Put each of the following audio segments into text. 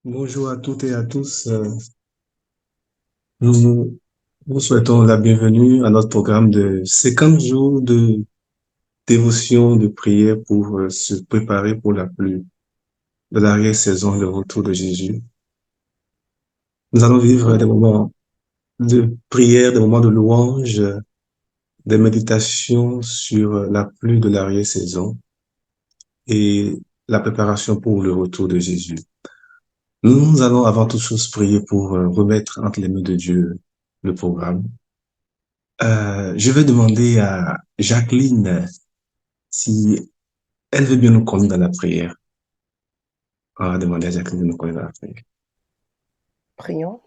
Bonjour à toutes et à tous. Nous vous souhaitons la bienvenue à notre programme de 50 jours de dévotion, de prière pour se préparer pour la pluie de l'arrière-saison, le retour de Jésus. Nous allons vivre des moments de prière, des moments de louange, des méditations sur la pluie de l'arrière-saison et la préparation pour le retour de Jésus. Nous allons avant toute chose prier pour remettre entre les mains de Dieu le programme. Je vais demander à Jacqueline si elle veut bien nous conduire dans la prière. On va demander à Jacqueline de nous conduire dans la prière. Prions.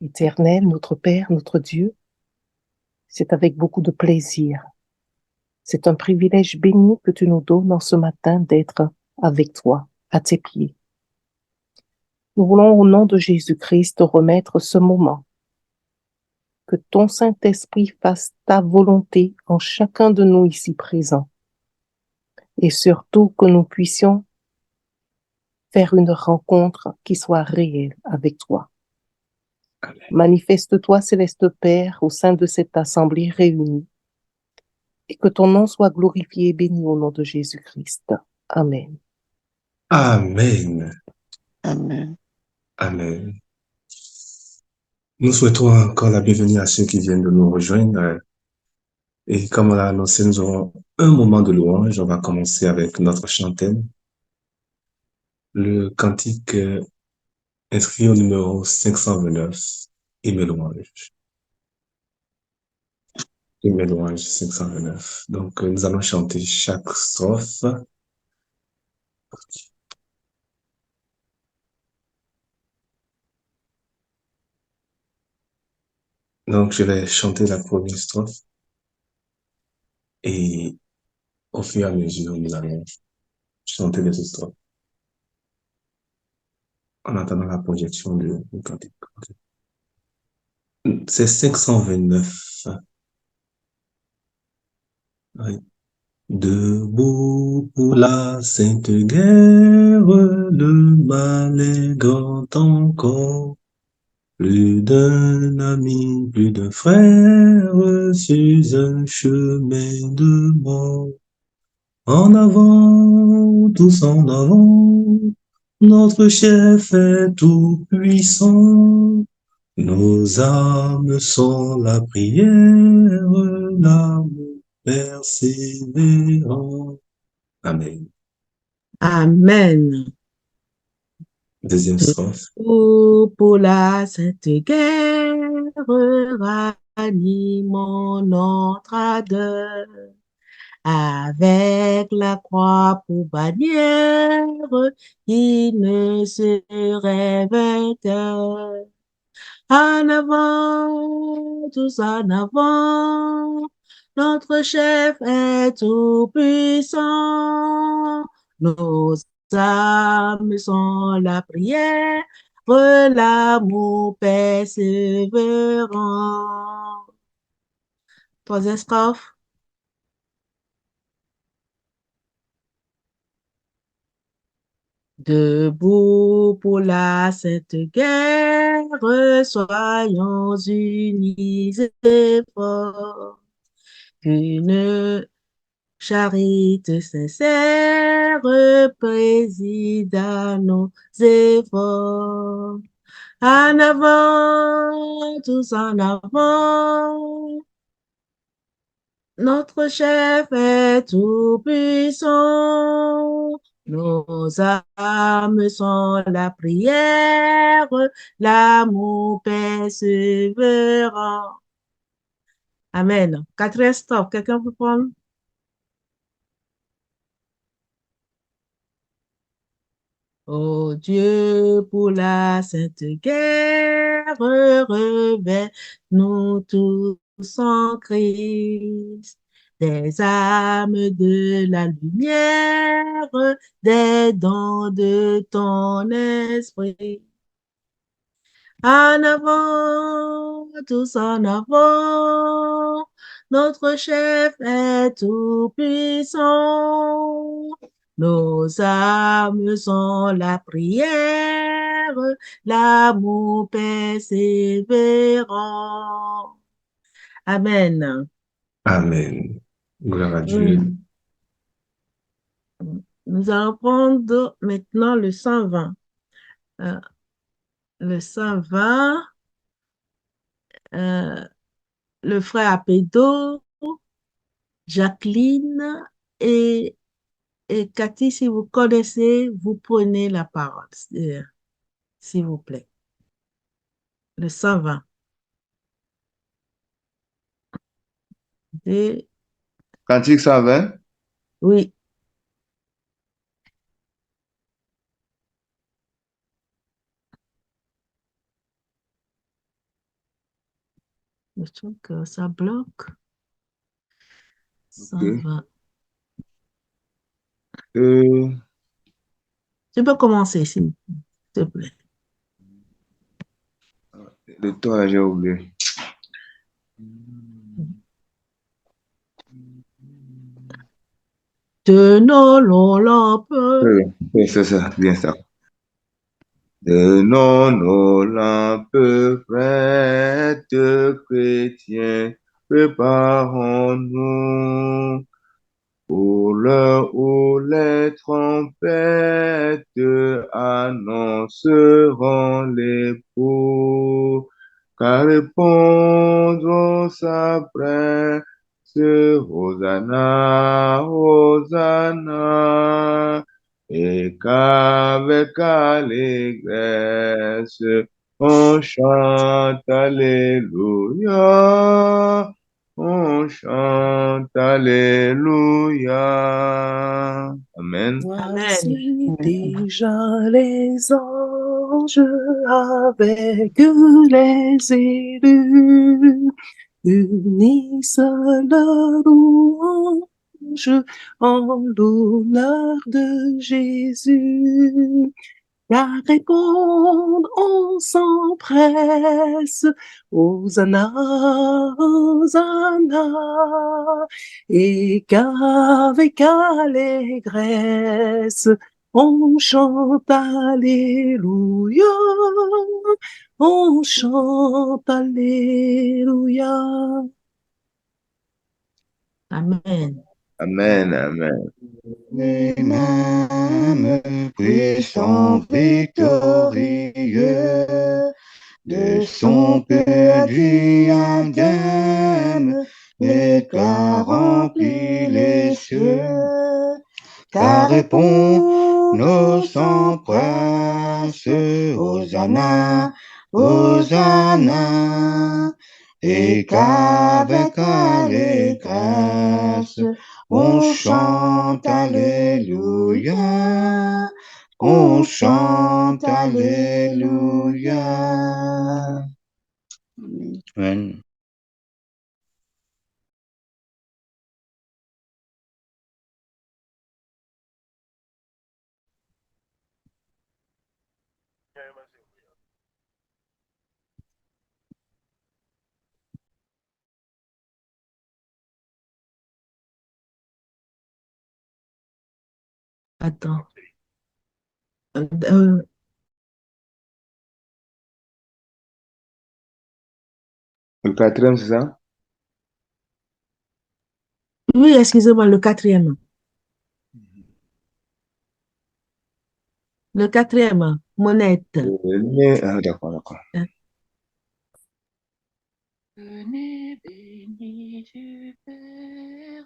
Éternel, notre Père, notre Dieu, c'est avec beaucoup de plaisir. C'est un privilège béni que tu nous donnes en ce matin d'être avec toi, à tes pieds. Nous voulons au nom de Jésus-Christ te remettre ce moment. Que ton Saint-Esprit fasse ta volonté en chacun de nous ici présents. Et surtout que nous puissions faire une rencontre qui soit réelle avec toi. Amen. Manifeste-toi, Céleste Père, au sein de cette assemblée réunie. Et que ton nom soit glorifié et béni au nom de Jésus-Christ. Amen. Amen. Amen. Amen. Nous souhaitons encore la bienvenue à ceux qui viennent de nous rejoindre. Et comme on l'a annoncé, nous aurons un moment de louange. On va commencer avec notre chantel. Le cantique inscrit au numéro 529, et mes louanges. Et mes louanges 529. Donc, nous allons chanter chaque strophe. Donc, je vais chanter la première strophe et au fur et à mesure, nous allons chanter les autres strophes en attendant la projection du cantique. Ok. C'est 529. Oui. Debout pour la sainte guerre, le mal est grand encore. Plus d'un ami, plus d'un frère, sur un chemin de mort. En avant, tous en avant, notre chef est tout puissant. Nos âmes sont la prière, l'amour persévérant. Amen. Amen. Deuxième strophe. Pour la sainte guerre, ranimons notre ardeur. Avec la croix pour bannière, il ne serait vainqueur. En avant, tous en avant, notre chef est tout puissant. Nos âmes sont la prière, l'amour persévérant. Troisième strophe. Debout pour la sainte guerre, soyons unis et forts. Qu'une charité sincère préside à nos efforts. En avant, tous en avant, notre chef est tout puissant. Nos âmes sont la prière, l'amour persévérant. Amen. Quatrième stop, quelqu'un peut prendre? Ô Dieu, pour la sainte guerre, revêt-nous tous en Christ, des âmes de la lumière, des dons de ton esprit. En avant, tous en avant, notre chef est tout puissant. Nos âmes ont la prière, l'amour persévérant. Amen. Amen. Gloire à Dieu. Nous, nous allons prendre maintenant le 120. Euh, le 120, euh, le frère Apédo, Jacqueline et Cathy, si vous connaissez, vous prenez la parole, s'il vous plaît. Le 120. Et, Cantique 120. oui, je trouve que ça bloque. Ok. 120. Euh, Tu peux commencer, s'il te plaît. le temps, là, j'ai oublié. Tenons nos lampes. Oui, c'est ça, bien ça. Tenons nos lampes prêtes, chrétiens, préparons-nous pour l'heure où les trompettes annonceront l'époux, car répondront s'apprête, Hosanna, Hosanna, et qu'avec allégresse on chante Alléluia. On chante Alléluia. Amen. Amen. Voici déjà les anges avec les élus unissent leur louange en l'honneur de Jésus. Car répondre, on s'empresse, Hosanna, Hosanna, et qu'avec allégresse, on chante Alléluia, on chante Alléluia. Amen. Amen. Amen. Lui-même, puissant victorieux, de son perdu indemne, l'éclat remplit les cieux, car répond nos sang prince, Hosanna, Hosanna, et qu'avec allégresse, on chante Alléluia, on chante Alléluia. Amen. Attends. Euh, Le quatrième, c'est ça? oui, excusez-moi, le quatrième. Le quatrième, monette. D'accord, d'accord. Venez béni du Père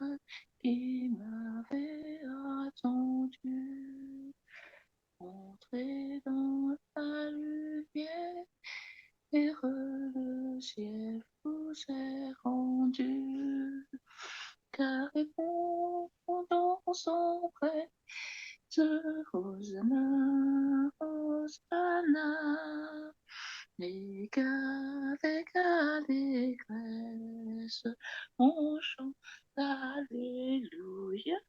qui m'avait attendu. Entrez dans la lumière, le ciel vous est rendu. Car répondons son prêtre, Hosanna, Hosanna. Et qu'avec allégresse, on chante Alléluia,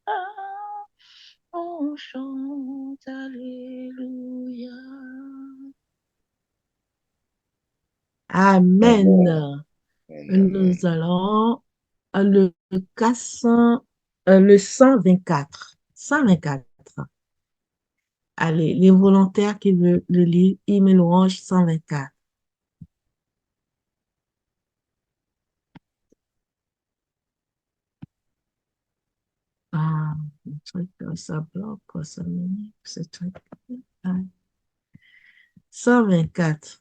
on chante Alléluia. Amen. Amen. Nous allons le 400, le 124. 124. Allez, les volontaires qui veulent le lire, Hymne louange 124. Ah, un truc, ça bloque, ça m'énerve, ce truc. Ah, 124.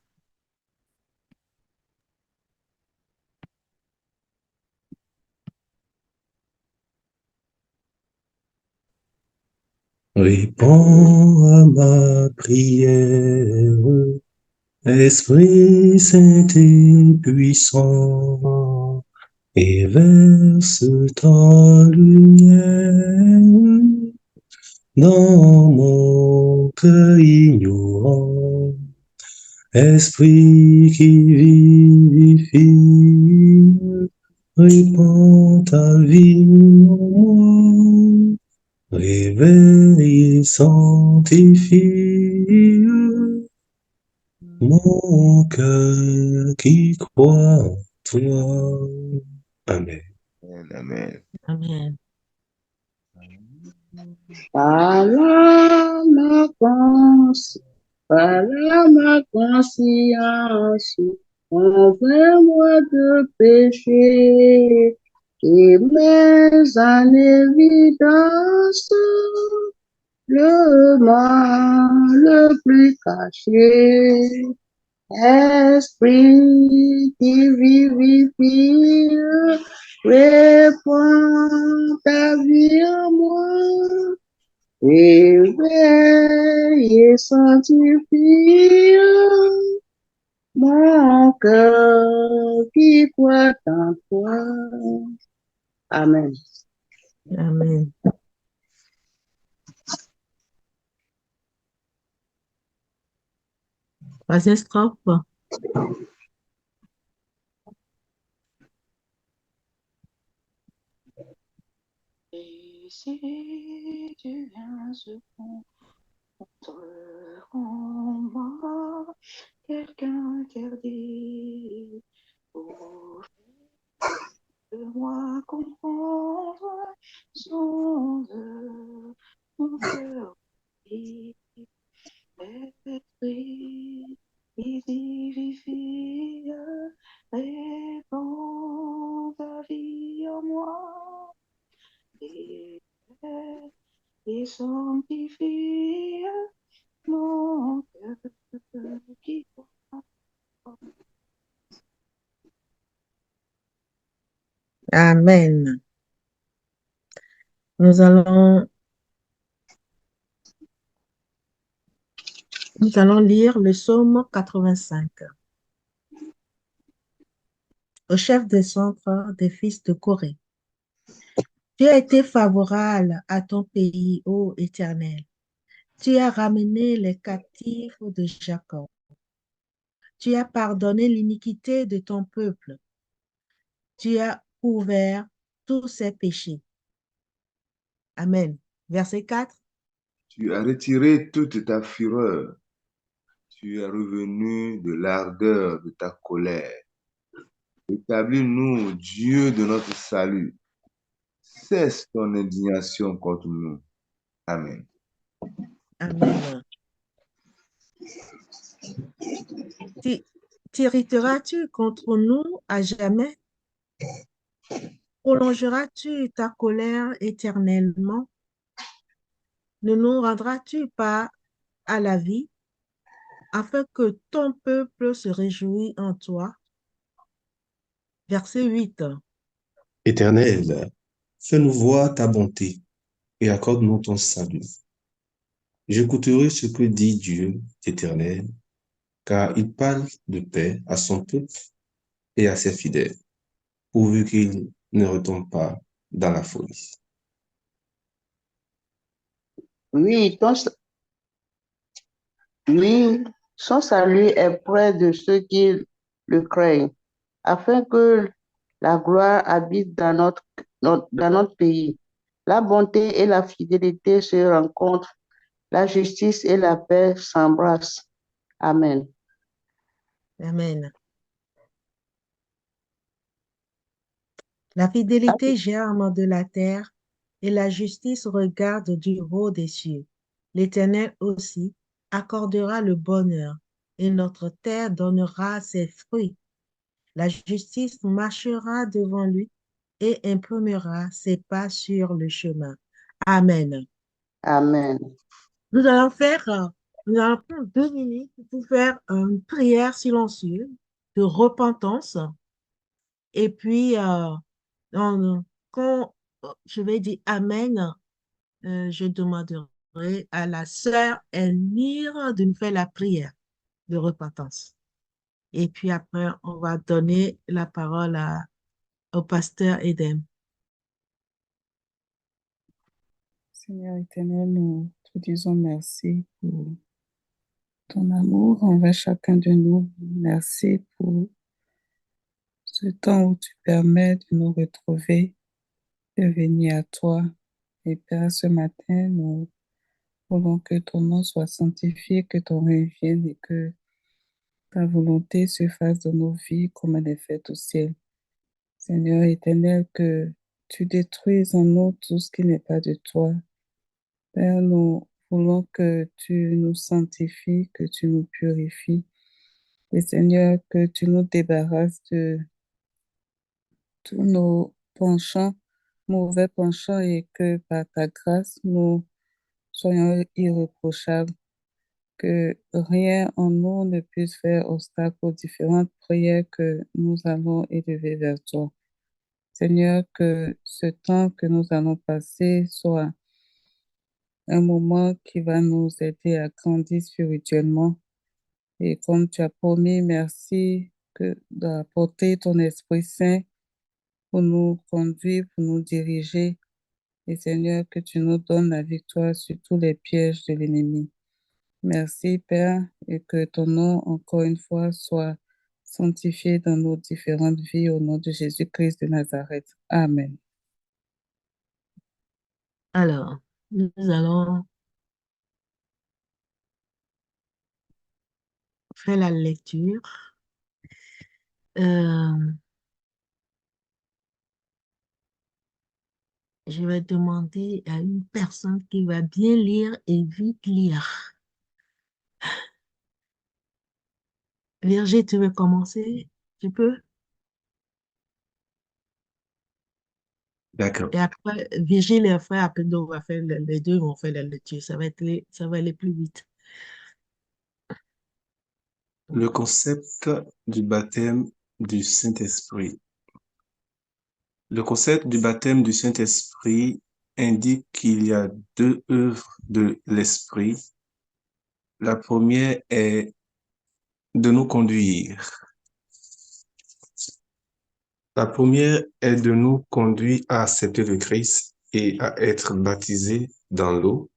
Réponds à ma prière, Esprit Saint et puissant, et verse ta lumière dans mon cœur ignorant. Esprit qui vivifie, répand ta vie en moi. Réveille et sanctifie mon cœur qui croit en toi. Amen. Amen. Amen. Par ma conscience, par ma conscience, convainc-moi de péché et mets en évidence le mal le plus caché. Esprit qui vivifie, réponds ta vie en moi. Éveille et sanctifie mon cœur qui croit en toi. Amen. Amen. Troisième strophe. Et si tu viens se contre moi, quelqu'un interdit pour moi comprendre son œuvre, mon cœur qui esprit, il vivifie, répand ta vie en moi, et sanctifie mon cœur qui Amen. Nous allons lire le psaume 85. Au chef des centres des fils de Corée. Tu as été favorable à ton pays, ô Éternel. Tu as ramené les captifs de Jacob. Tu as pardonné l'iniquité de ton peuple. Tu as couvert tous ses péchés. Amen. Verset 4. Tu as retiré toute ta fureur. Tu es revenu de l'ardeur de ta colère. Établis-nous, Dieu de notre salut. Cesse ton indignation contre nous. Amen. Amen. T'irriteras-tu contre nous à jamais? Prolongeras-tu ta colère éternellement? Ne nous rendras-tu pas à la vie, afin que ton peuple se réjouisse en toi? Verset 8. Éternel, fais-nous voir ta bonté et accorde-nous ton salut. J'écouterai ce que dit Dieu éternel, car il parle de paix à son peuple et à ses fidèles, pourvu qu'ils ne retombent pas dans la folie. Oui, oui, son salut est près de ceux qui le craignent, afin que la gloire habite dans notre pays. La bonté et la fidélité se rencontrent, la justice et la paix s'embrassent. Amen. Amen. La fidélité germe de la terre et la justice regarde du haut des cieux. L'Éternel aussi accordera le bonheur et notre terre donnera ses fruits. La justice marchera devant lui et imprimera ses pas sur le chemin. Amen. Amen. Nous allons faire, nous allons prendre 2 minutes pour faire une prière silencieuse de repentance. Et puis, quand je vais dire Amen, je demanderai à la sœur Elmire de nous faire la prière de repentance. Et puis après, on va donner la parole au pasteur Edem. Seigneur éternel, nous te disons merci pour ton amour envers chacun de nous. Merci pour ce temps où tu permets de nous retrouver, de venir à toi. Et Père, ce matin, nous voulons que ton nom soit sanctifié, que ton règne vienne et que ta volonté se fasse dans nos vies comme elle est faite au ciel. Seigneur éternel, que tu détruises en nous tout ce qui n'est pas de toi. Père, nous voulons que tu nous sanctifies, que tu nous purifies. Et Seigneur, que tu nous débarrasses de tous nos penchants, mauvais penchants, et que par ta grâce, nous soyons irréprochables, que rien en nous ne puisse faire obstacle aux différentes prières que nous allons élever vers toi. Seigneur, que ce temps que nous allons passer soit un moment qui va nous aider à grandir spirituellement. Et comme tu as promis, merci d'apporter ton Esprit Saint pour nous conduire, pour nous diriger. Et Seigneur, que tu nous donnes la victoire sur tous les pièges de l'ennemi. Merci, Père, et que ton nom, encore une fois, soit sanctifié dans nos différentes vies au nom de Jésus-Christ de Nazareth. Amen. Alors, nous allons faire la lecture. Je vais demander à une personne qui va bien lire et vite lire. Virginie, tu veux commencer? Tu peux? D'accord. Et après, Virgile et le frère Apendo va faire les deux vont faire la lecture. Ça va aller plus vite. Le concept du baptême du Saint-Esprit. Le concept du baptême du Saint-Esprit indique qu'il y a deux œuvres de l'Esprit. La première est de nous conduire. La première est de nous conduire à accepter le Christ et à être baptisés dans l'eau.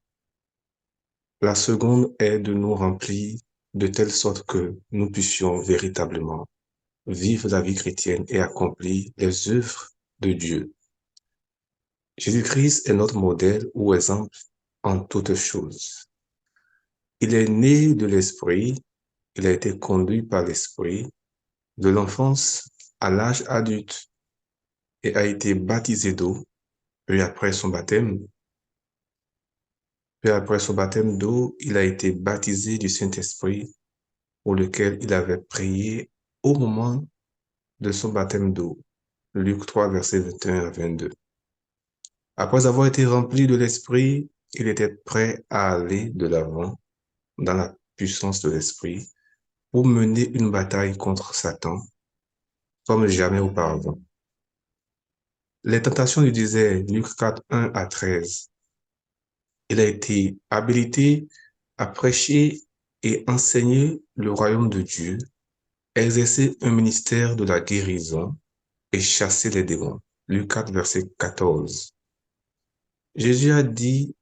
La seconde est de nous remplir de telle sorte que nous puissions véritablement vivre la vie chrétienne et accomplir les œuvres de Dieu. Jésus-Christ est notre modèle ou exemple en toutes choses. Il est né de l'Esprit, il a été conduit par l'Esprit de l'enfance à l'âge adulte et a été baptisé d'eau. Puis après son baptême d'eau, il a été baptisé du Saint-Esprit pour lequel il avait prié au moment de son baptême d'eau. Luc 3, versets 21 à 22. Après avoir été rempli de l'Esprit, il était prêt à aller de l'avant dans la puissance de l'Esprit pour mener une bataille contre Satan comme jamais auparavant. Les tentations du désert, Luc 4, 1 à 13. Il a été habilité à prêcher et enseigner le royaume de Dieu, exercer un ministère de la guérison et chasser les démons. Luc 4, verset 14. Jésus a dit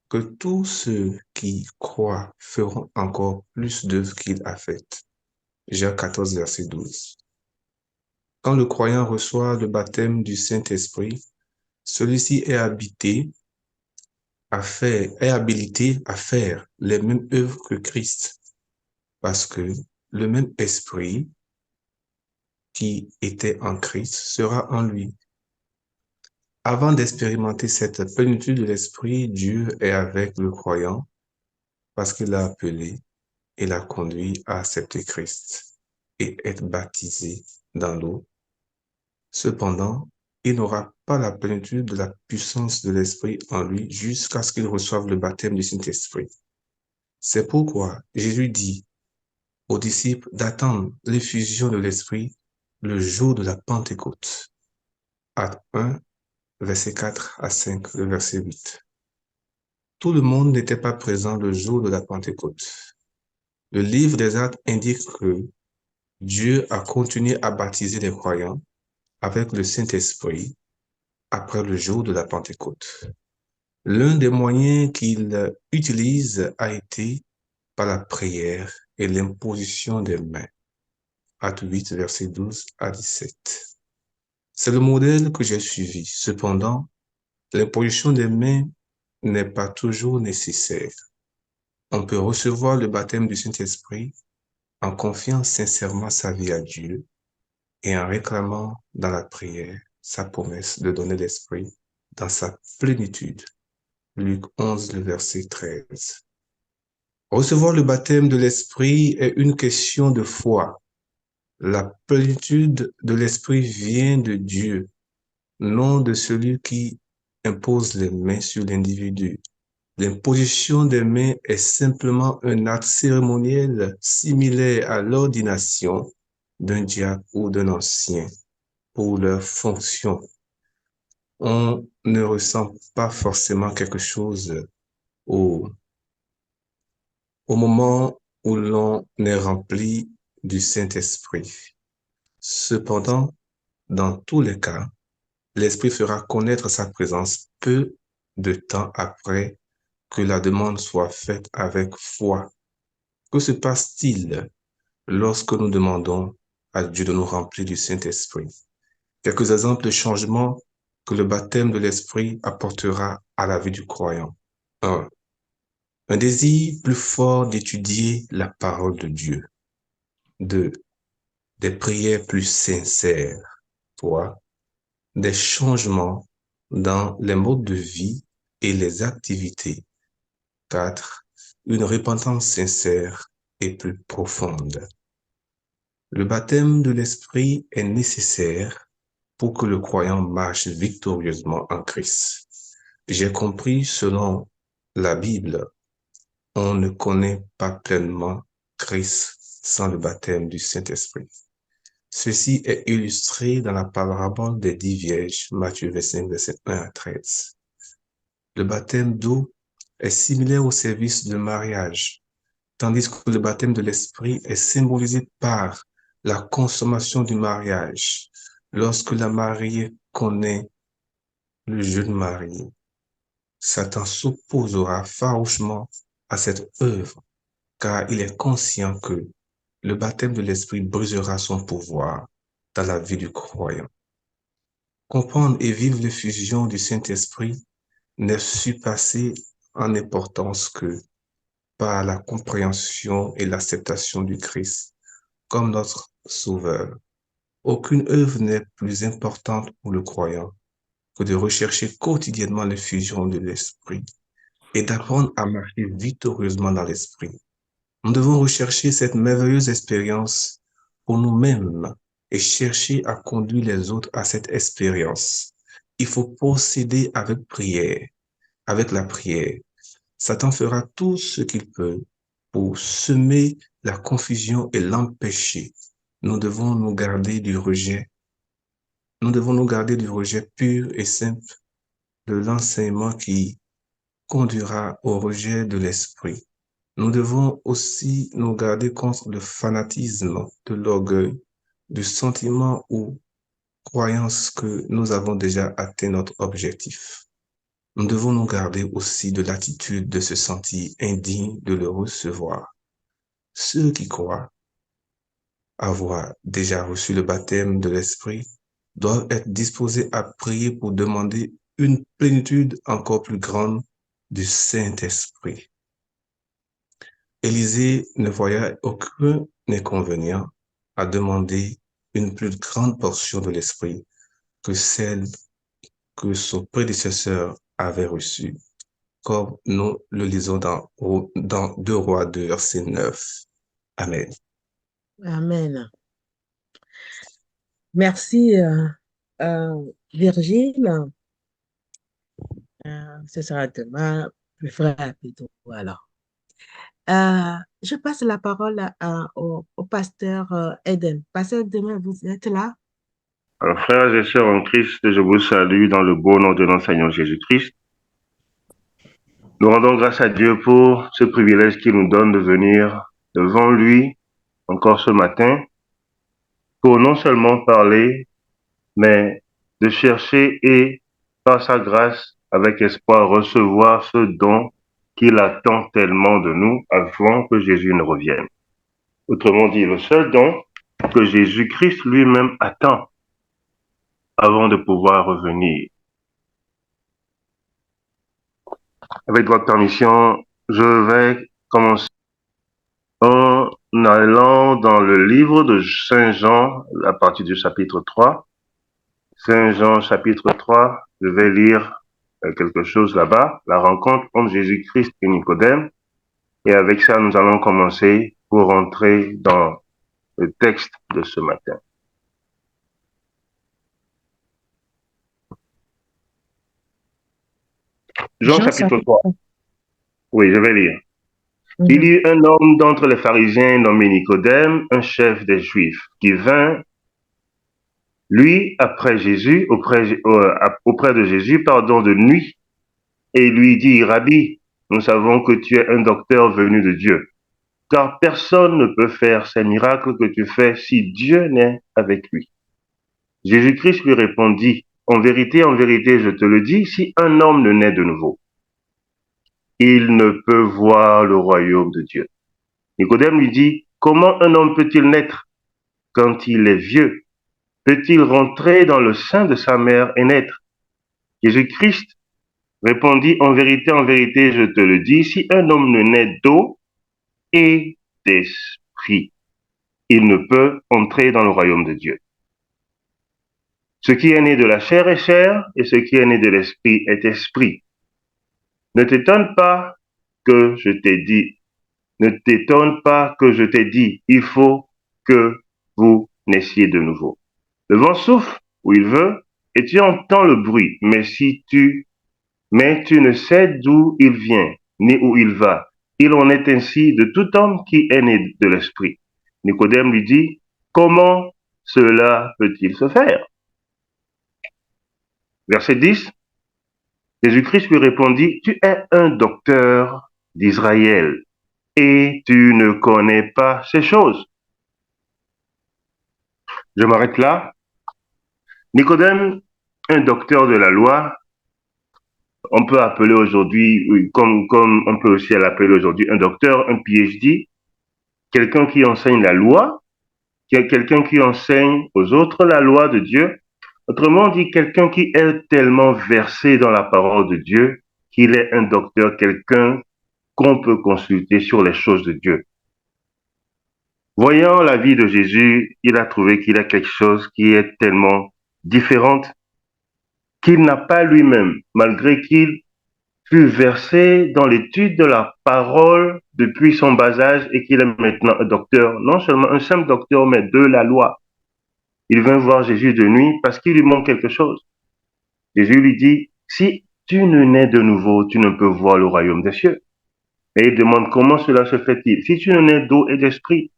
que tous ceux qui croient feront encore plus d'œuvres qu'il a faites. Jean 14, verset 12. Quand le croyant reçoit le baptême du Saint-Esprit, celui-ci est habilité à faire les mêmes œuvres que Christ, parce que le même esprit qui était en Christ sera en lui. Avant d'expérimenter cette plénitude de l'esprit, Dieu est avec le croyant parce qu'il l'a appelé et l'a conduit à accepter Christ et être baptisé dans l'eau. Cependant, il n'aura pas la plénitude de la puissance de l'Esprit en lui jusqu'à ce qu'il reçoive le baptême du Saint-Esprit. C'est pourquoi Jésus dit aux disciples d'attendre l'effusion de l'Esprit le jour de la Pentecôte. Acte 1, verset 4 à 5, le verset 8. Tout le monde n'était pas présent le jour de la Pentecôte. Le livre des Actes indique que Dieu a continué à baptiser les croyants avec le Saint-Esprit après le jour de la Pentecôte. L'un des moyens qu'il utilise a été par la prière et l'imposition des mains. Acte 8, verset 12 à 17. C'est le modèle que j'ai suivi. Cependant, l'imposition des mains n'est pas toujours nécessaire. On peut recevoir le baptême du Saint-Esprit en confiant sincèrement sa vie à Dieu et en réclamant dans la prière sa promesse de donner l'Esprit dans sa plénitude. Luc 11, le verset 13. Recevoir le baptême de l'Esprit est une question de foi. La plénitude de l'Esprit vient de Dieu, non de celui qui impose les mains sur l'individu. L'imposition des mains est simplement un acte cérémoniel similaire à l'ordination d'un diacre ou d'un ancien pour leur fonction. On ne ressent pas forcément quelque chose au moment où l'on est rempli du Saint-Esprit. Cependant, dans tous les cas, l'Esprit fera connaître sa présence peu de temps après que la demande soit faite avec foi. Que se passe-t-il lorsque nous demandons à Dieu de nous remplir du Saint-Esprit? Quelques exemples de changements que le baptême de l'Esprit apportera à la vie du croyant. 1. Un désir plus fort d'étudier la parole de Dieu. 2. Des prières plus sincères. 3. Des changements dans les modes de vie et les activités. 4. Une repentance sincère et plus profonde. Le baptême de l'Esprit est nécessaire pour que le croyant marche victorieusement en Christ. J'ai compris, selon la Bible, on ne connaît pas pleinement Christ sans le baptême du Saint-Esprit. Ceci est illustré dans la parabole des 10 vierges, Matthieu 25, verset 1 à 13. Le baptême d'eau est similaire au service de mariage, tandis que le baptême de l'Esprit est symbolisé par la consommation du mariage, lorsque la mariée connaît le jeune marié. Satan s'opposera farouchement à cette œuvre, car il est conscient que le baptême de l'Esprit brisera son pouvoir dans la vie du croyant. Comprendre et vivre l'effusion du Saint-Esprit n'est surpassé en importance que par la compréhension et l'acceptation du Christ comme notre Sauveur. Aucune œuvre n'est plus importante pour le croyant que de rechercher quotidiennement l'effusion de l'Esprit et d'apprendre à marcher victorieusement dans l'Esprit. Nous devons rechercher cette merveilleuse expérience pour nous-mêmes et chercher à conduire les autres à cette expérience. Il faut procéder avec prière, avec la prière. Satan fera tout ce qu'il peut pour semer la confusion et l'empêcher. Nous devons nous garder du rejet. Nous devons nous garder du rejet pur et simple de l'enseignement qui conduira au rejet de l'esprit. Nous devons aussi nous garder contre le fanatisme, de l'orgueil, du sentiment ou croyance que nous avons déjà atteint notre objectif. Nous devons nous garder aussi de l'attitude de se sentir indigne de le recevoir. Ceux qui croient avoir déjà reçu le baptême de l'Esprit doivent être disposés à prier pour demander une plénitude encore plus grande du Saint-Esprit. Élisée ne voyait aucun inconvénient à demander une plus grande portion de l'Esprit que celle que son prédécesseur avait reçue. comme nous le lisons dans 2 Rois 2, verset 9. Amen. Amen. Merci, Virgile. Ce sera demain, le frère plutôt. Alors, je passe la parole au pasteur Eden. Pasteur Eden, vous êtes là? Alors, frères et sœurs en Christ, je vous salue dans le beau nom de notre Seigneur Jésus-Christ. Nous rendons grâce à Dieu pour ce privilège qu'il nous donne de venir devant lui encore ce matin pour non seulement parler, mais de chercher et, par sa grâce, avec espoir, recevoir ce don qu'il attend tellement de nous avant que Jésus ne revienne. Autrement dit, le seul don que Jésus-Christ lui-même attend avant de pouvoir revenir. Avec votre permission, je vais commencer en allant dans le livre de Saint Jean à partir du chapitre 3. Saint Jean chapitre 3, je vais lire quelque chose là-bas, la rencontre entre Jésus-Christ et Nicodème. Et avec ça, nous allons commencer pour rentrer dans le texte de ce matin. Jean chapitre 3. Oui, je vais lire. Il y eut un homme d'entre les pharisiens nommé Nicodème, un chef des Juifs, qui vint, lui, auprès de Jésus, de nuit, et lui dit, Rabbi, nous savons que tu es un docteur venu de Dieu, car personne ne peut faire ces miracles que tu fais si Dieu n'est avec lui. Jésus-Christ lui répondit, en vérité, je te le dis, si un homme ne naît de nouveau, il ne peut voir le royaume de Dieu. Nicodème lui dit, comment un homme peut-il naître quand il est vieux? Peut-il rentrer dans le sein de sa mère et naître? Jésus-Christ répondit, en vérité, je te le dis, si un homme ne naît d'eau et d'esprit, il ne peut entrer dans le royaume de Dieu. Ce qui est né de la chair est chair, et ce qui est né de l'esprit est esprit. Ne t'étonne pas que je t'ai dit, il faut que vous naissiez de nouveau. Le vent souffle où il veut, et tu entends le bruit, mais tu ne sais d'où il vient, ni où il va. Il en est ainsi de tout homme qui est né de l'esprit. Nicodème lui dit, comment cela peut-il se faire? Verset 10. Jésus-Christ lui répondit, tu es un docteur d'Israël et tu ne connais pas ces choses. Je m'arrête là. Nicodème, un docteur de la loi, on peut appeler aujourd'hui, comme on peut aussi l'appeler aujourd'hui, un docteur, un PhD, quelqu'un qui enseigne la loi, quelqu'un qui enseigne aux autres la loi de Dieu. Autrement dit, quelqu'un qui est tellement versé dans la parole de Dieu qu'il est un docteur, quelqu'un qu'on peut consulter sur les choses de Dieu. Voyant la vie de Jésus, il a trouvé qu'il y a quelque chose qui est tellement différente qu'il n'a pas lui-même, malgré qu'il fut versé dans l'étude de la parole depuis son bas âge et qu'il est maintenant un docteur, non seulement un simple docteur, mais de la loi. Il vint voir Jésus de nuit parce qu'il lui manque quelque chose. Jésus lui dit, si tu ne nais de nouveau, tu ne peux voir le royaume des cieux. Et il demande comment cela se fait-il? Si tu ne nais d'eau et d'esprit,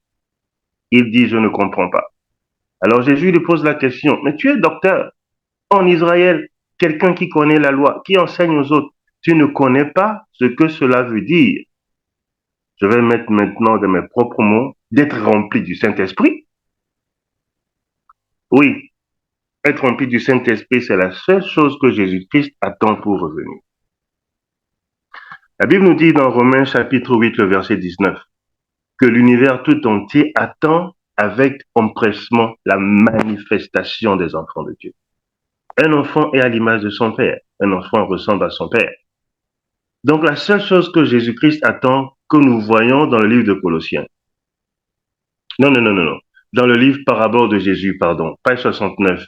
il dit, je ne comprends pas. Alors Jésus lui pose la question, mais tu es docteur en Israël, quelqu'un qui connaît la loi, qui enseigne aux autres. Tu ne connais pas ce que cela veut dire. Je vais mettre maintenant de mes propres mots, d'être rempli du Saint-Esprit. Oui, être rempli du Saint-Esprit, c'est la seule chose que Jésus-Christ attend pour revenir. La Bible nous dit dans Romains chapitre 8, le verset 19, que l'univers tout entier attend avec empressement la manifestation des enfants de Dieu. Un enfant est à l'image de son père. Un enfant ressemble à son père. Donc la seule chose que Jésus-Christ attend, que nous voyons dans le livre de Colossiens. Non. Dans le livre Parabole de Jésus, page 69.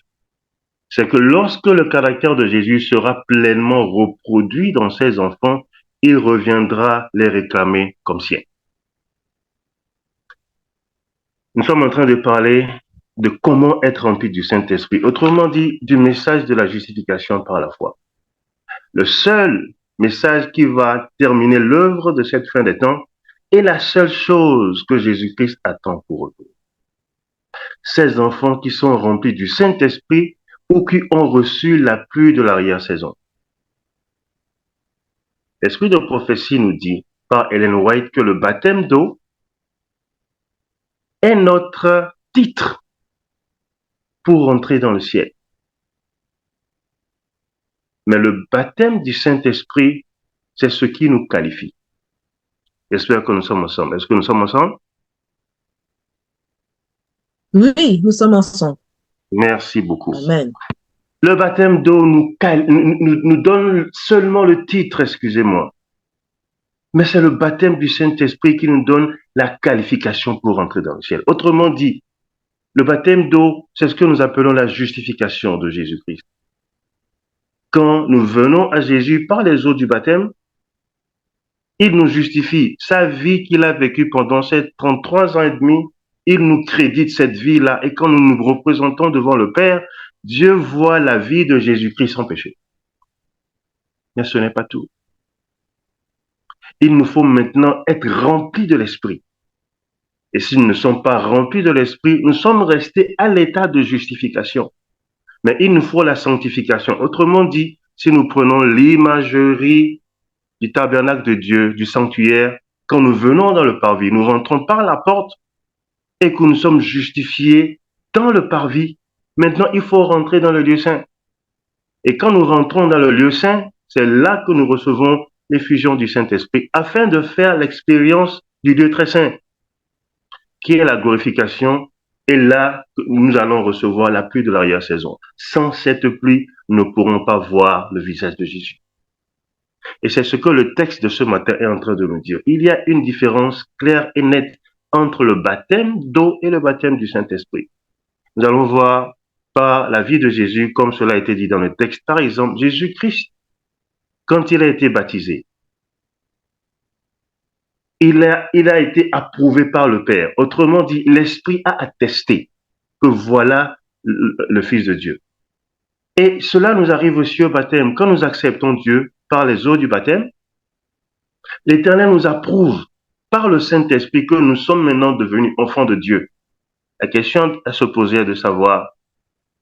C'est que lorsque le caractère de Jésus sera pleinement reproduit dans ses enfants, il reviendra les réclamer comme siens. Nous sommes en train de parler de comment être rempli du Saint-Esprit, autrement dit, du message de la justification par la foi. Le seul message qui va terminer l'œuvre de cette fin des temps est la seule chose que Jésus-Christ attend pour eux. Ces enfants qui sont remplis du Saint-Esprit ou qui ont reçu la pluie de l'arrière-saison. L'esprit de prophétie nous dit par Ellen White que le baptême d'eau est notre titre pour entrer dans le ciel. Mais le baptême du Saint-Esprit, c'est ce qui nous qualifie. J'espère que nous sommes ensemble. Est-ce que nous sommes ensemble? Oui, nous sommes ensemble. Merci beaucoup. Amen. Le baptême d'eau nous donne seulement le titre, excusez-moi. Mais c'est le baptême du Saint-Esprit qui nous donne la qualification pour entrer dans le ciel. Autrement dit, le baptême d'eau, c'est ce que nous appelons la justification de Jésus-Christ. Quand nous venons à Jésus par les eaux du baptême, il nous justifie sa vie qu'il a vécue pendant ces 33 ans et demi. Il nous crédite cette vie-là. Et quand nous nous représentons devant le Père, Dieu voit la vie de Jésus-Christ sans péché. Mais ce n'est pas tout. Il nous faut maintenant être remplis de l'Esprit. Et si nous ne sommes pas remplis de l'Esprit, nous sommes restés à l'état de justification. Mais il nous faut la sanctification. Autrement dit, si nous prenons l'imagerie du tabernacle de Dieu, du sanctuaire, quand nous venons dans le parvis, nous rentrons par la porte et que nous sommes justifiés dans le parvis. Maintenant, il faut rentrer dans le lieu saint. Et quand nous rentrons dans le lieu saint, c'est là que nous recevons l'effusion du Saint-Esprit afin de faire l'expérience du lieu très saint, qui est la glorification. Et là, nous allons recevoir la pluie de l'arrière-saison. Sans cette pluie, nous ne pourrons pas voir le visage de Jésus. Et c'est ce que le texte de ce matin est en train de nous dire. Il y a une différence claire et nette entre le baptême d'eau et le baptême du Saint-Esprit. Nous allons voir par la vie de Jésus, comme cela a été dit dans le texte. Par exemple, Jésus-Christ, quand il a été baptisé, il a été approuvé par le Père. Autrement dit, l'Esprit a attesté que voilà le Fils de Dieu. Et cela nous arrive aussi au baptême. Quand nous acceptons Dieu par les eaux du baptême, l'Éternel nous approuve par le Saint-Esprit que nous sommes maintenant devenus enfants de Dieu. La question à se poser est de savoir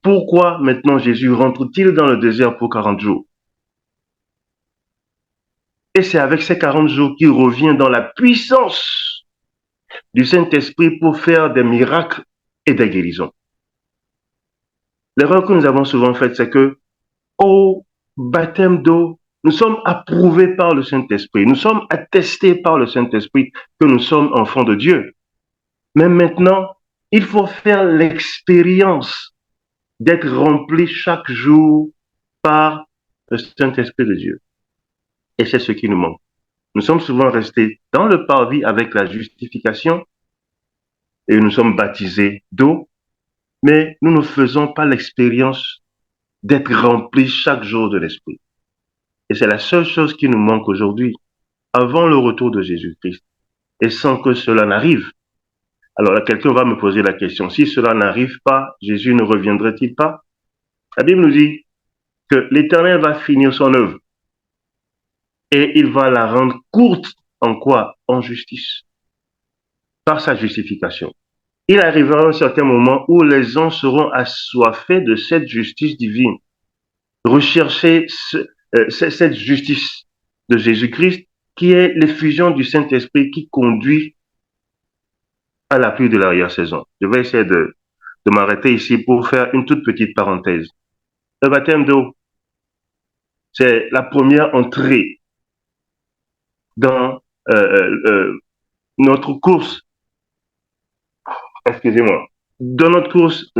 pourquoi maintenant Jésus rentre-t-il dans le désert pour 40 jours? Et c'est avec ces 40 jours qu'il revient dans la puissance du Saint-Esprit pour faire des miracles et des guérisons. L'erreur que nous avons souvent faite, c'est que au baptême d'eau, nous sommes approuvés par le Saint-Esprit. Nous sommes attestés par le Saint-Esprit que nous sommes enfants de Dieu. Mais maintenant, il faut faire l'expérience d'être rempli chaque jour par le Saint-Esprit de Dieu. Et c'est ce qui nous manque. Nous sommes souvent restés dans le parvis avec la justification et nous sommes baptisés d'eau, mais nous ne faisons pas l'expérience d'être remplis chaque jour de l'Esprit. Et c'est la seule chose qui nous manque aujourd'hui, avant le retour de Jésus-Christ. Et sans que cela n'arrive. Alors là, quelqu'un va me poser la question, si cela n'arrive pas, Jésus ne reviendrait-il pas? La Bible nous dit que l'Éternel va finir son œuvre. Et il va la rendre courte en quoi? En justice. Par sa justification. Il arrivera un certain moment où les gens seront assoiffés de cette justice divine. Rechercher cette justice de Jésus-Christ qui est l'effusion du Saint-Esprit qui conduit à la pluie de l'arrière-saison. Je vais essayer de m'arrêter ici pour faire une toute petite parenthèse. Le baptême d'eau, c'est la première entrée dans notre course, excusez-moi, dans notre course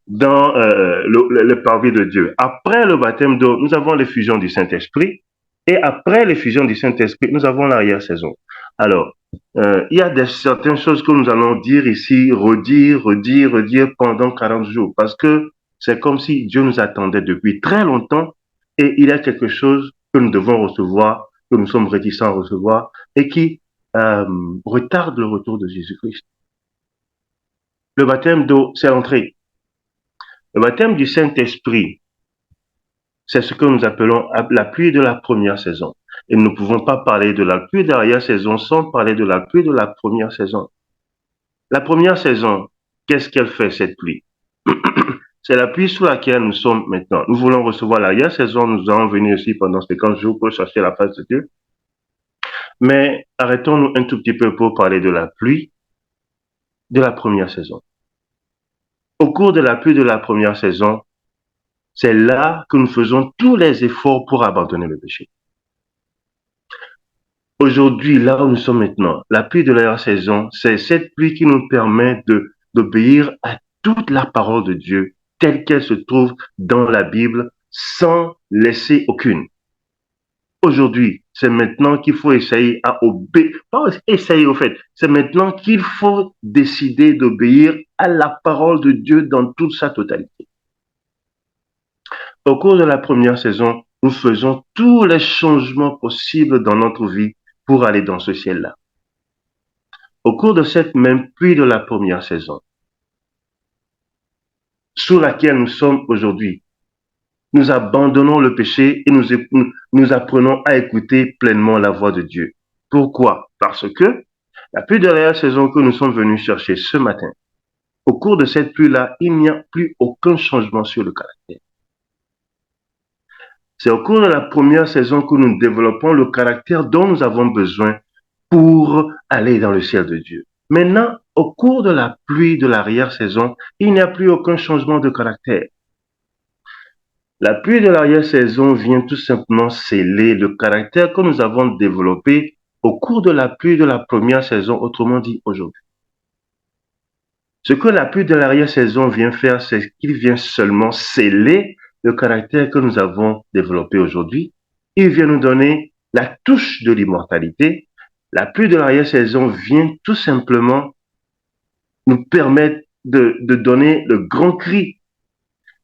dans le parvis de Dieu. Après le baptême d'eau, nous avons l'effusion du Saint-Esprit et après l'effusion du Saint-Esprit, nous avons l'arrière-saison. Alors, il y a certaines choses que nous allons dire ici, redire pendant 40 jours parce que c'est comme si Dieu nous attendait depuis très longtemps et il y a quelque chose que nous devons recevoir que nous sommes réticents à recevoir et qui retardent le retour de Jésus-Christ. Le baptême d'eau, c'est l'entrée. Le baptême du Saint-Esprit, c'est ce que nous appelons la pluie de la première saison. Et nous ne pouvons pas parler de la pluie de l'arrière-saison sans parler de la pluie de la première saison. La première saison, qu'est-ce qu'elle fait, cette pluie? C'est la pluie sous laquelle nous sommes maintenant. Nous voulons recevoir l'arrière-saison, nous allons venir aussi pendant 50 jours pour chercher la face de Dieu. Mais arrêtons-nous un tout petit peu pour parler de la pluie de la première saison. Au cours de la pluie de la première saison, c'est là que nous faisons tous les efforts pour abandonner le péché. Aujourd'hui, là où nous sommes maintenant, la pluie de la saison, c'est cette pluie qui nous permet d'obéir à toute la parole de Dieu telle qu'elle se trouve dans la Bible sans laisser aucune. Aujourd'hui, c'est maintenant qu'il faut essayer à obéir, pas essayer au fait, c'est maintenant qu'il faut décider d'obéir à la parole de Dieu dans toute sa totalité. Au cours de la première saison, nous faisons tous les changements possibles dans notre vie pour aller dans ce ciel-là. Au cours de cette même pluie de la première saison, sous laquelle nous sommes aujourd'hui, nous abandonnons le péché et nous apprenons à écouter pleinement la voix de Dieu. Pourquoi? Parce que la pluie de la saison que nous sommes venus chercher ce matin, au cours de cette pluie-là, il n'y a plus aucun changement sur le caractère. C'est au cours de la première saison que nous développons le caractère dont nous avons besoin pour aller dans le ciel de Dieu. Maintenant, au cours de la pluie de l'arrière-saison, il n'y a plus aucun changement de caractère. La pluie de l'arrière-saison vient tout simplement sceller le caractère que nous avons développé au cours de la pluie de la première saison, autrement dit aujourd'hui. Ce que la pluie de l'arrière-saison vient faire, c'est qu'il vient seulement sceller le caractère que nous avons développé aujourd'hui. Il vient nous donner la touche de l'immortalité. La pluie de l'arrière-saison vient tout simplement nous permettre de donner le grand cri.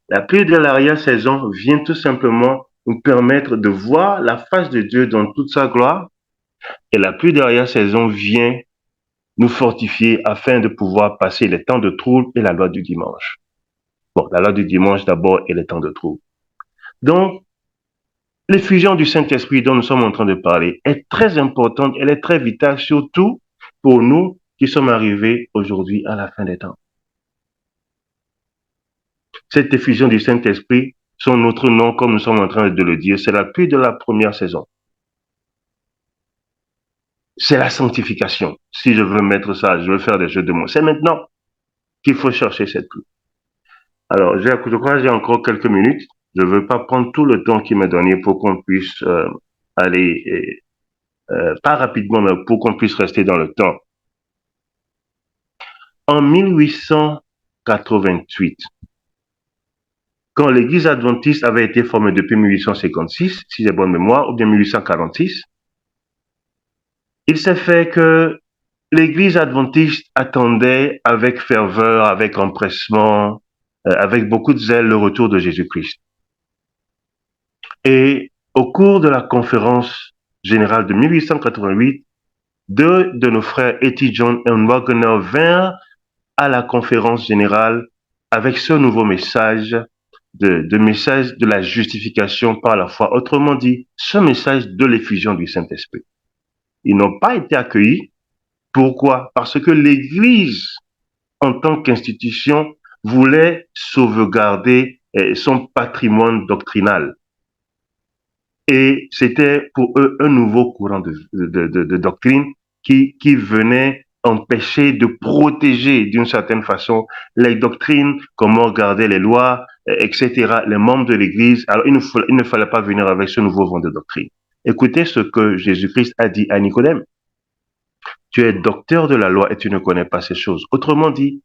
La pluie de l'arrière-saison vient tout simplement nous permettre de voir la face de Dieu dans toute sa gloire. Et la pluie de l'arrière-saison vient nous fortifier afin de pouvoir passer les temps de trouble et la loi du dimanche. Bon, la loi du dimanche d'abord et les temps de trouble. Donc, l'effusion du Saint-Esprit dont nous sommes en train de parler est très importante, elle est très vitale, surtout pour nous qui sommes arrivés aujourd'hui à la fin des temps. Cette effusion du Saint-Esprit, son autre nom, comme nous sommes en train de le dire, c'est la pluie de la première saison. C'est la sanctification. Si je veux mettre ça, je veux faire des jeux de mots. C'est maintenant qu'il faut chercher cette pluie. Alors, je crois que j'ai encore quelques minutes. Je ne veux pas prendre tout le temps qui m'est donné pour qu'on puisse aller, pas rapidement, mais pour qu'on puisse rester dans le temps. En 1888, quand l'Église adventiste avait été formée depuis 1856, si j'ai bonne mémoire, ou bien 1846, il s'est fait que l'Église adventiste attendait avec ferveur, avec empressement, avec beaucoup de zèle le retour de Jésus-Christ. Et au cours de la conférence générale de 1888, deux de nos frères, E.T. John et Wagner, vinrent à la conférence générale avec ce nouveau message message de la justification par la foi. Autrement dit, ce message de l'effusion du Saint-Esprit. Ils n'ont pas été accueillis. Pourquoi? Parce que l'Église, en tant qu'institution, voulait sauvegarder son patrimoine doctrinal. Et c'était pour eux un nouveau courant de doctrine qui venait empêcher de protéger d'une certaine façon les doctrines, comment garder les lois, etc., les membres de l'Église. Alors, il ne fallait pas venir avec ce nouveau vent de doctrine. Écoutez ce que Jésus-Christ a dit à Nicodème. Tu es docteur de la loi et tu ne connais pas ces choses. Autrement dit,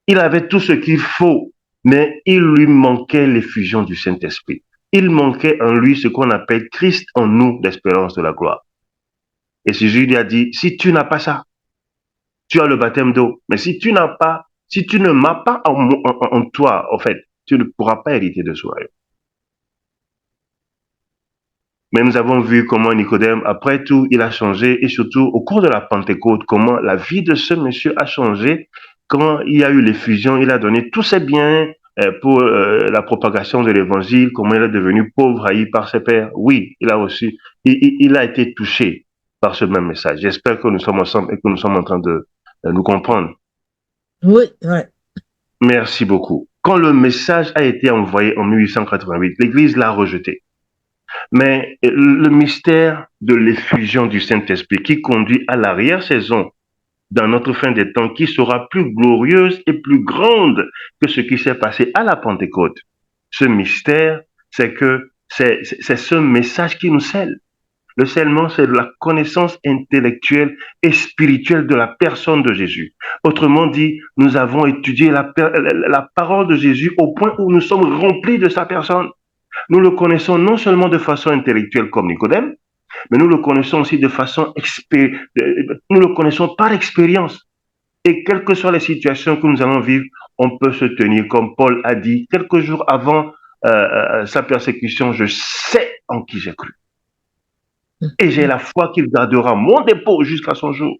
il avait tout ce qu'il faut, mais il lui manquait l'effusion du Saint-Esprit. Il manquait en lui ce qu'on appelle Christ en nous, l'espérance de la gloire. Et Jésus lui a dit, si tu n'as pas ça, tu as le baptême d'eau. Mais si tu n'as pas, si tu ne m'as pas en toi, en fait, tu ne pourras pas hériter de ce royaume. Mais nous avons vu comment Nicodème, après tout, il a changé, et surtout au cours de la Pentecôte, comment la vie de ce monsieur a changé. Quand il y a eu l'effusion, il a donné tous ses biens pour la propagation de l'évangile, comment il est devenu pauvre, haï par ses pairs. Oui, il a reçu, il a été touché par ce même message. J'espère que nous sommes ensemble et que nous sommes en train de nous comprendre. Oui, ouais. Merci beaucoup. Quand le message a été envoyé en 1888, l'Église l'a rejeté. Mais le mystère de l'effusion du Saint-Esprit qui conduit à l'arrière-saison dans notre fin des temps, qui sera plus glorieuse et plus grande que ce qui s'est passé à la Pentecôte. Ce mystère, c'est que c'est ce message qui nous scelle. Le scellement, c'est la connaissance intellectuelle et spirituelle de la personne de Jésus. Autrement dit, nous avons étudié la parole de Jésus au point où nous sommes remplis de sa personne. Nous le connaissons non seulement de façon intellectuelle comme Nicodème, mais nous le connaissons aussi de façon nous le connaissons par expérience. Et quelles que soient les situations que nous allons vivre, on peut se tenir, comme Paul a dit quelques jours avant sa persécution, je sais en qui j'ai cru. Et j'ai la foi qu'il gardera mon dépôt jusqu'à son jour.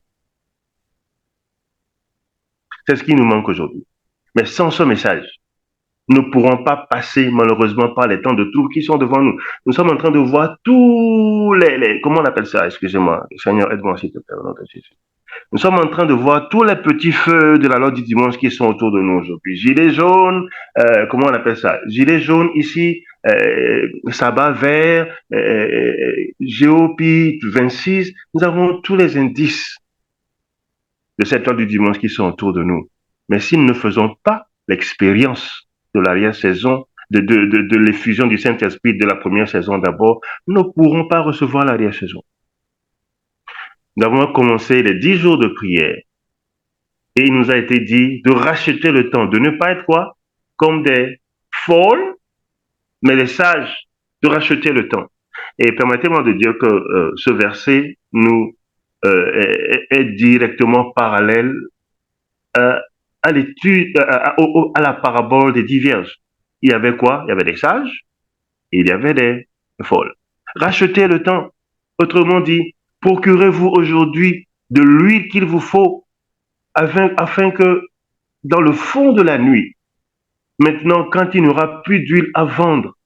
C'est ce qui nous manque aujourd'hui. Mais sans ce message, nous ne pourrons pas passer malheureusement par les temps de troubles qui sont devant nous. Nous sommes en train de voir tous les comment on appelle ça, excusez-moi, Seigneur, aide-moi s'il te plaît, au nom de Jésus. Nous sommes en train de voir tous les petits feux de la loi du dimanche qui sont autour de nous aujourd'hui. Gilets jaunes, comment on appelle ça? Gilets jaunes ici, sabbat vert, Géopi 26. Nous avons tous les indices de cette loi du dimanche qui sont autour de nous. Mais si nous ne faisons pas l'expérience de l'arrière-saison, de l'effusion du Saint-Esprit de la première saison d'abord, nous ne pourrons pas recevoir l'arrière-saison. Nous avons commencé les 10 jours de prière et il nous a été dit de racheter le temps, de ne pas être quoi? Comme des folles, mais des sages, de racheter le temps. Et permettez-moi de dire que ce verset nous est directement parallèle à l'étude, à la parabole des 10 vierges. Il y avait quoi? Il y avait des sages et il y avait des folles. Rachetez le temps. Autrement dit, procurez-vous aujourd'hui de l'huile qu'il vous faut afin que dans le fond de la nuit, maintenant, quand il n'y aura plus d'huile à vendre,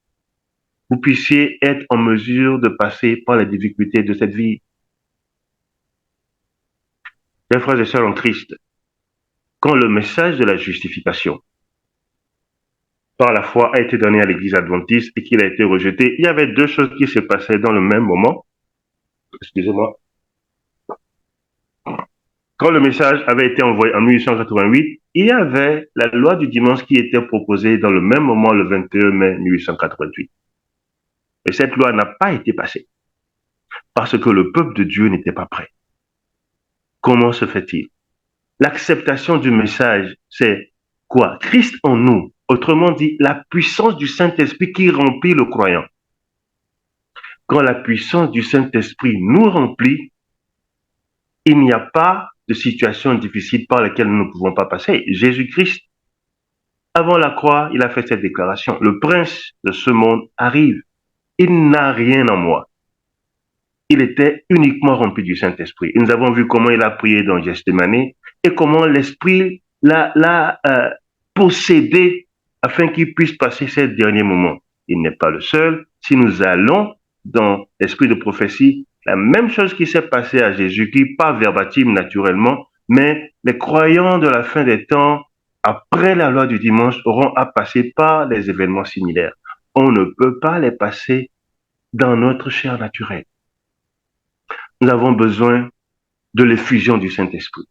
vous puissiez être en mesure de passer par les difficultés de cette vie. Mes frères et sœurs en Christ, quand le message de la justification par la foi a été donné à l'Église adventiste et qu'il a été rejeté, il y avait deux choses qui se passaient dans le même moment. Excusez-moi. Quand le message avait été envoyé en 1888, il y avait la loi du dimanche qui était proposée dans le même moment, le 21 mai 1888. Et cette loi n'a pas été passée parce que le peuple de Dieu n'était pas prêt. Comment se fait-il? L'acceptation du message, c'est quoi? Christ en nous. Autrement dit, la puissance du Saint-Esprit qui remplit le croyant. Quand la puissance du Saint-Esprit nous remplit, il n'y a pas de situation difficile par laquelle nous ne pouvons pas passer. Jésus-Christ, avant la croix, il a fait cette déclaration. Le prince de ce monde arrive. Il n'a rien en moi. Il était uniquement rempli du Saint-Esprit. Et nous avons vu comment il a prié dans Gethsémane et comment l'Esprit l'a possédé afin qu'il puisse passer ces derniers moments. Il n'est pas le seul. Si nous allons dans l'esprit de prophétie, la même chose qui s'est passée à Jésus, qui pas verbatim naturellement, mais les croyants de la fin des temps, après la loi du dimanche, auront à passer par les événements similaires. On ne peut pas les passer dans notre chair naturelle. Nous avons besoin de l'effusion du Saint-Esprit.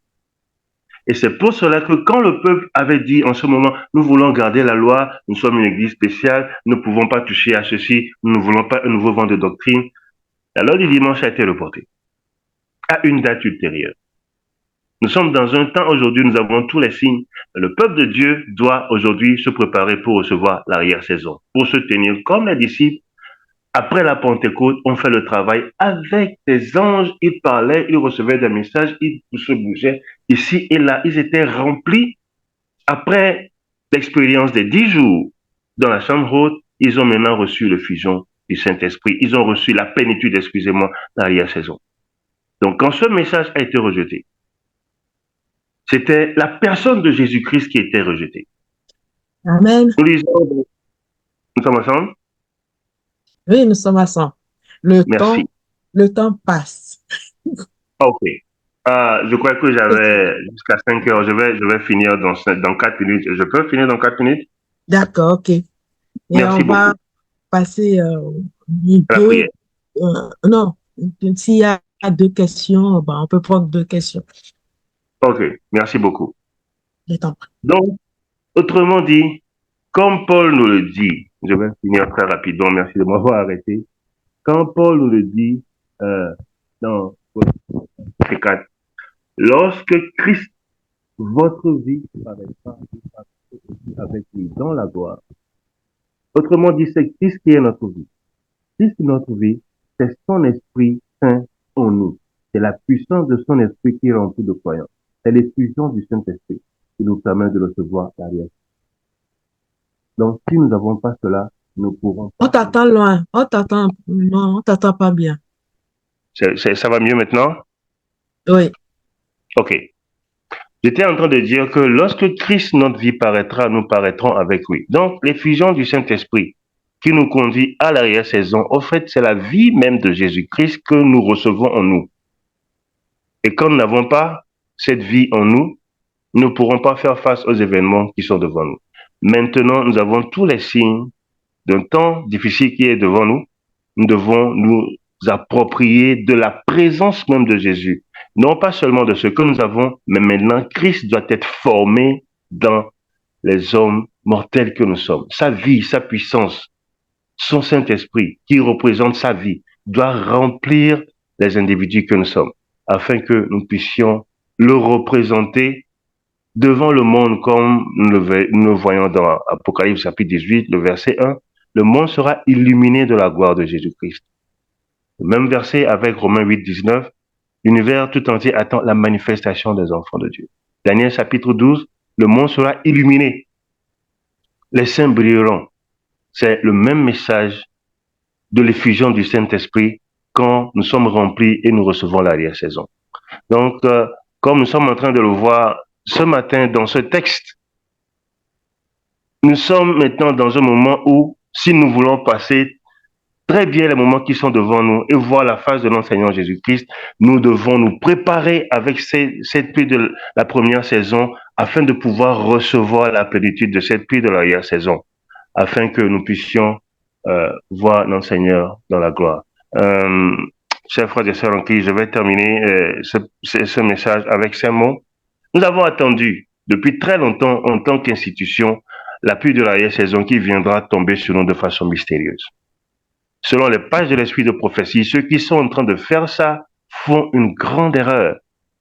Et c'est pour cela que quand le peuple avait dit en ce moment, nous voulons garder la loi, nous sommes une église spéciale, nous ne pouvons pas toucher à ceci, nous ne voulons pas un nouveau vent de doctrine, la loi du dimanche a été reportée à une date ultérieure. Nous sommes dans un temps aujourd'hui, nous avons tous les signes. Le peuple de Dieu doit aujourd'hui se préparer pour recevoir l'arrière-saison, pour se tenir comme les disciples. Après la Pentecôte, on fait le travail avec des anges, ils parlaient, ils recevaient des messages, ils se bougeaient ici et là. Ils étaient remplis. Après l'expérience des 10 jours dans la chambre haute, ils ont maintenant reçu l'effusion du Saint-Esprit. Ils ont reçu la plénitude, excusez-moi, l'arrière-saison. Donc, quand ce message a été rejeté, c'était la personne de Jésus-Christ qui était rejetée. Amen. Nous lisons, nous sommes ensemble? Oui, nous sommes ensemble. Merci. Le temps passe. Ok. Je crois que j'avais jusqu'à 5 heures. Je vais finir dans 4 minutes. Je peux finir dans 4 minutes? D'accord, ok. Et Merci on va passer un à la peu. prière. Non, s'il y a 2 questions, on peut prendre 2 questions. Ok, merci beaucoup. Je t'en prie. Donc, autrement dit, comme Paul nous le dit, je vais finir très rapidement, merci de m'avoir arrêté. Quand Paul nous le dit dans Colossiens 4, lorsque Christ, votre vie, paraîtra avec lui dans la gloire. Autrement dit, c'est Christ qui est notre vie. Christ est notre vie, c'est son Esprit Saint en nous. C'est la puissance de son Esprit qui remplit de croyance. C'est l'effusion du Saint-Esprit qui nous permet de recevoir l'arrière. Donc, si nous n'avons pas cela, nous pourrons pas. On t'attend loin. On t'attend. Non, on t'attend pas bien. Ça va mieux maintenant? Oui. Ok. J'étais en train de dire que lorsque Christ, notre vie, paraîtra, nous paraîtrons avec lui. Donc, l'effusion du Saint-Esprit qui nous conduit à l'arrière-saison, au fait, c'est la vie même de Jésus-Christ que nous recevons en nous. Et quand nous n'avons pas cette vie en nous, nous ne pourrons pas faire face aux événements qui sont devant nous. Maintenant, nous avons tous les signes d'un temps difficile qui est devant nous. Nous devons nous approprier de la présence même de Jésus. Non pas seulement de ce que nous avons, mais maintenant, Christ doit être formé dans les hommes mortels que nous sommes. Sa vie, sa puissance, son Saint-Esprit, qui représente sa vie, doit remplir les individus que nous sommes, afin que nous puissions le représenter devant le monde comme nous le voyons dans Apocalypse chapitre 18, le verset 1. Le monde sera illuminé de la gloire de Jésus-Christ. Le même verset avec Romains 8, 19. L'univers tout entier attend la manifestation des enfants de Dieu. Daniel chapitre 12. Le monde sera illuminé. Les saints brilleront. C'est le même message de l'effusion du Saint-Esprit quand nous sommes remplis et nous recevons l'arrière-saison. Donc, comme nous sommes en train de le voir ce matin dans ce texte, nous sommes maintenant dans un moment où, si nous voulons passer très bien les moments qui sont devant nous et voir la face de notre Seigneur Jésus-Christ, nous devons nous préparer avec cette pluie de la première saison afin de pouvoir recevoir la plénitude de cette pluie de l'arrière-saison, afin que nous puissions voir notre Seigneur dans la gloire. Chers frères et sœurs en Christ, je vais terminer ce message avec ces mots. Nous avons attendu depuis très longtemps en tant qu'institution la pluie de l'arrière-saison qui viendra tomber sur nous de façon mystérieuse. Selon les pages de l'esprit de prophétie, ceux qui sont en train de faire ça font une grande erreur.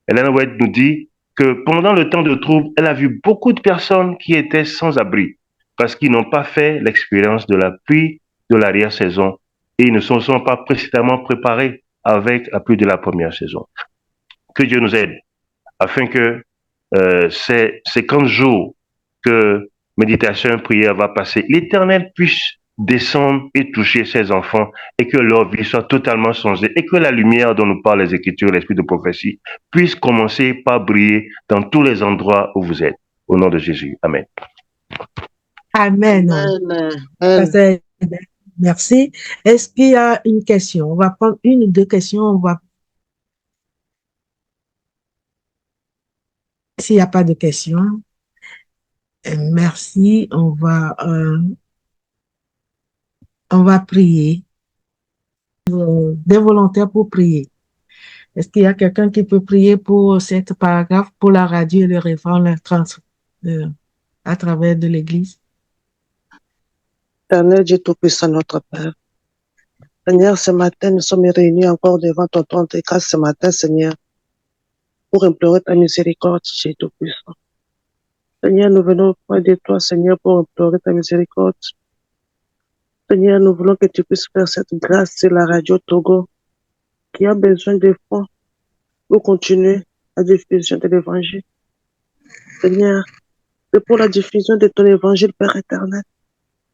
Ellen White nous dit que pendant le temps de trouble, elle a vu beaucoup de personnes qui étaient sans abri parce qu'ils n'ont pas fait l'expérience de la pluie de l'arrière-saison et ils ne se sont pas précisément préparés avec la pluie de la première saison. Que Dieu nous aide afin que ces 50 jours que méditation et prière va passer, l'Éternel puisse descendre et toucher ses enfants et que leur vie soit totalement changée et que la lumière dont nous parlent les Écritures, l'esprit de prophétie, puisse commencer par briller dans tous les endroits où vous êtes. Au nom de Jésus. Amen. Amen. Amen. Merci. Est-ce qu'il y a une question? On va prendre 1 ou 2 questions. S'il n'y a pas de questions, merci. On va prier. Des volontaires pour prier. Est-ce qu'il y a quelqu'un qui peut prier pour cette paragraphe, pour la radio et le référent à travers de l'Église? Éternel Dieu Tout-Puissant, notre Père. Seigneur, ce matin, nous sommes réunis encore devant ton trône de grâce ce matin, Seigneur, pour implorer ta miséricorde, Dieu Tout-Puissant. Seigneur, nous venons auprès de toi, Seigneur, pour implorer ta miséricorde. Seigneur, nous voulons que tu puisses faire cette grâce sur la radio Togo, qui a besoin de fonds pour continuer la diffusion de l'évangile. Seigneur, c'est pour la diffusion de ton évangile, Père éternel.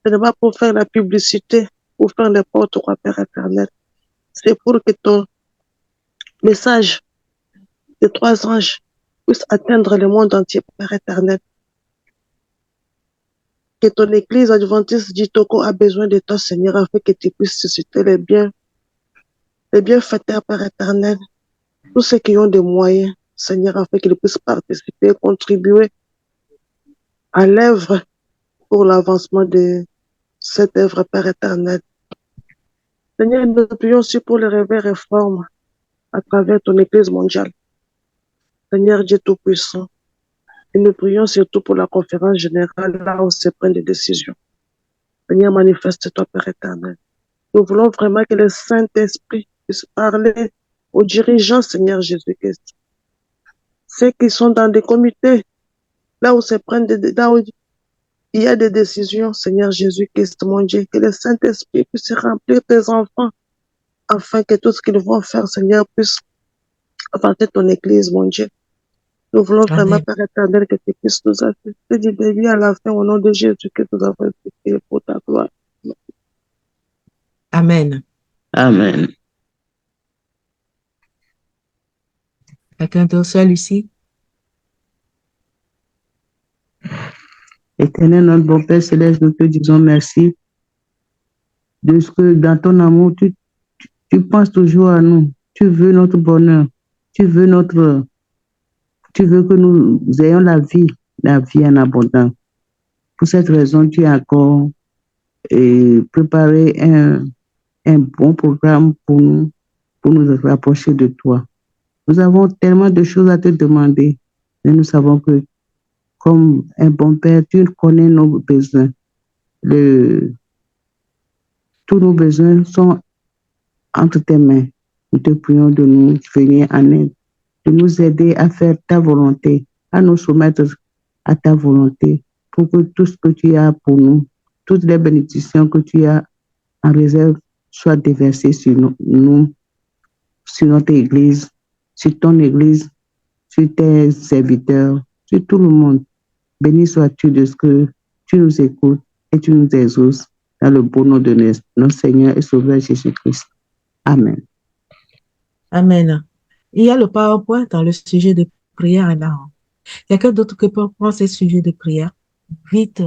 Ce n'est pas pour faire la publicité ouvrir les portes, roi Père éternel. C'est pour que ton message des 3 anges puisse atteindre le monde entier, Père éternel. Que ton église adventiste d'Itoko a besoin de toi, Seigneur, afin que tu puisses susciter les bienfaiteurs, Père éternel. Tous ceux qui ont des moyens, Seigneur, afin qu'ils puissent participer, contribuer à l'œuvre pour l'avancement de cette œuvre, Père éternel. Seigneur, nous prions aussi pour le réveil réforme à travers ton Église mondiale. Seigneur Dieu Tout-Puissant, et nous prions surtout pour la conférence générale, là où se prennent des décisions. Seigneur, manifeste-toi, Père éternel. Nous voulons vraiment que le Saint-Esprit puisse parler aux dirigeants, Seigneur Jésus-Christ. Ceux qui sont dans des comités, là où il y a des décisions, Seigneur Jésus-Christ, mon Dieu, que le Saint-Esprit puisse remplir tes enfants, afin que tout ce qu'ils vont faire, Seigneur, puisse apporter ton Église, mon Dieu. Nous voulons vraiment, Père éternel, que tu puisses nous assister du début à la fin, au nom de Jésus, que nous avons prié pour ta gloire. Amen. Amen. Quelqu'un d'autre, Lucie? Éternel, notre bon Père Céleste, nous te disons merci de ce que dans ton amour, tu penses toujours à nous. Tu veux notre bonheur. Tu veux que nous ayons la vie en abondance. Pour cette raison, tu as encore préparé un bon programme pour nous rapprocher de toi. Nous avons tellement de choses à te demander, mais nous savons que comme un bon Père, tu connais nos besoins. Tous nos besoins sont entre tes mains. Nous te prions de nous venir en aide, de nous aider à faire ta volonté, à nous soumettre à ta volonté, pour que tout ce que tu as pour nous, toutes les bénédictions que tu as en réserve soient déversées sur nous, sur notre Église, sur ton Église, sur tes serviteurs, sur tout le monde. Béni sois-tu de ce que tu nous écoutes et tu nous exauces dans le beau nom de notre Seigneur et Sauveur Jésus-Christ. Amen. Amen. Il y a le PowerPoint dans le sujet de prière là. Quelqu'un d'autre qui peut prendre ce sujet de prière? Vite.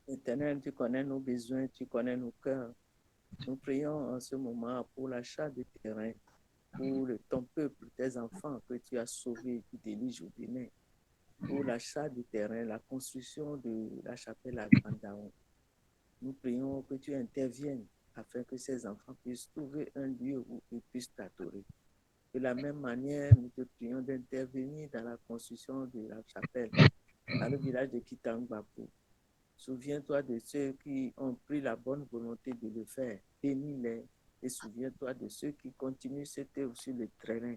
Éternel, tu connais nos besoins, tu connais nos cœurs. Nous prions en ce moment pour l'achat de terrain, pour ton peuple, tes enfants que tu as sauvés du déluge au Bénin, pour l'achat de terrain, la construction de la chapelle à Grand-Daon. Nous prions que tu interviennes afin que ces enfants puissent trouver un lieu où ils puissent t'adorer. De la même manière, nous te prions d'intervenir dans la construction de la chapelle dans le village de Kitangbapo. Souviens-toi de ceux qui ont pris la bonne volonté de le faire. Bénis-les et souviens-toi de ceux qui continuent cette œuvre sur le terrain.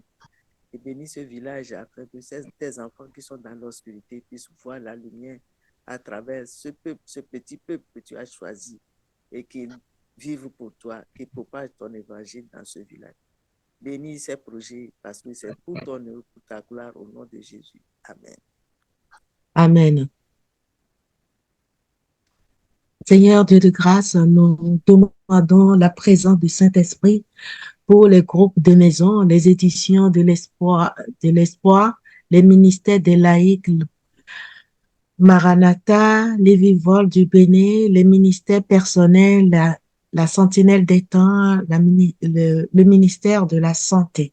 Et bénis ce village afin que tes enfants qui sont dans l'obscurité puissent voir la lumière à travers ce peuple, ce petit peuple que tu as choisi et qu'ils vivent pour toi, qu'ils propagent ton évangile dans ce village. Bénis ces projets parce que c'est pour ton œuvre, pour ta gloire au nom de Jésus. Amen. Amen. Seigneur Dieu de grâce, nous demandons la présence du Saint-Esprit pour les groupes de maison, les éditions de l'espoir, les ministères des laïcs, Maranatha, les Vivoles du Bénin, les ministères personnels, la Sentinelle des temps, le ministère de la Santé.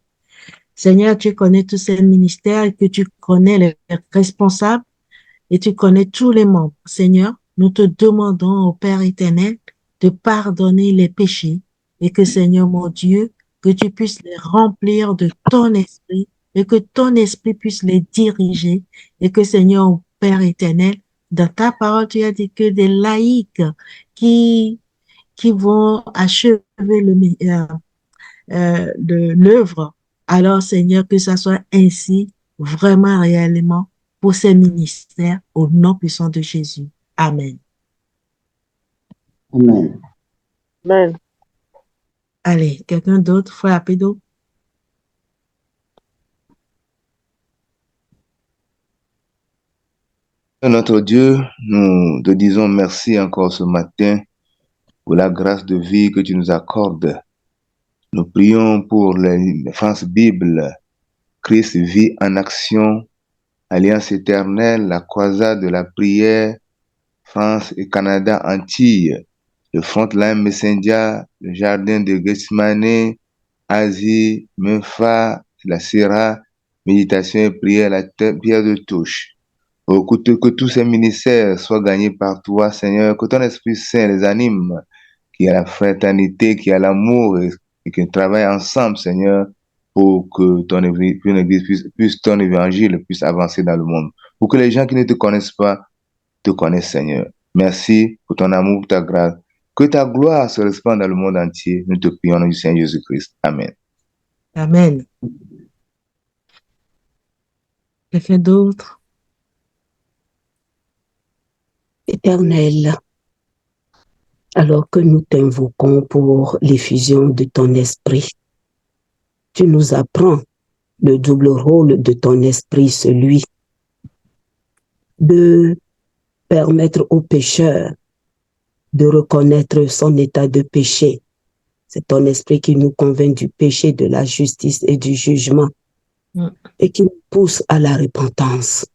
Seigneur, tu connais tous ces ministères et que tu connais les responsables et tu connais tous les membres. Seigneur, nous te demandons au Père éternel de pardonner les péchés et que, Seigneur mon Dieu, que tu puisses les remplir de ton esprit et que ton esprit puisse les diriger et que, Seigneur, Père éternel, dans ta parole, tu as dit que des laïcs qui vont achever l'œuvre. Alors, Seigneur, que ça soit ainsi, vraiment, réellement, pour ces ministères, au nom puissant de Jésus. Amen. Amen. Amen. Allez, quelqu'un d'autre, frère Pédo? Notre Dieu, nous te disons merci encore ce matin pour la grâce de vie que tu nous accordes. Nous prions pour la France Bible, Christ vit en action, Alliance éternelle, la croisade de la prière, France et Canada, Antilles, le Frontline Messenger, le Jardin de Gethsemane, Asie, Memphis, la Sierra, méditation et prière, la pierre de touche. Oh, que tous ces ministères soient gagnés par toi, Seigneur, que ton Esprit Saint les anime, qu'il y a la fraternité, qu'il y a l'amour et qu'ils travaillent ensemble, Seigneur, pour que ton Église ton évangile puisse avancer dans le monde. Pour que les gens qui ne te connaissent pas te connaissent, Seigneur. Merci pour ton amour, pour ta grâce. Que ta gloire se répande dans le monde entier. Nous te prions au nom du Seigneur Jésus-Christ. Amen. Amen. Quelqu'un d'autre? Éternel, alors que nous t'invoquons pour l'effusion de ton esprit, tu nous apprends le double rôle de ton esprit, celui de permettre aux pécheurs de reconnaître son état de péché. C'est ton esprit qui nous convainc du péché, de la justice et du jugement et qui nous pousse à la repentance.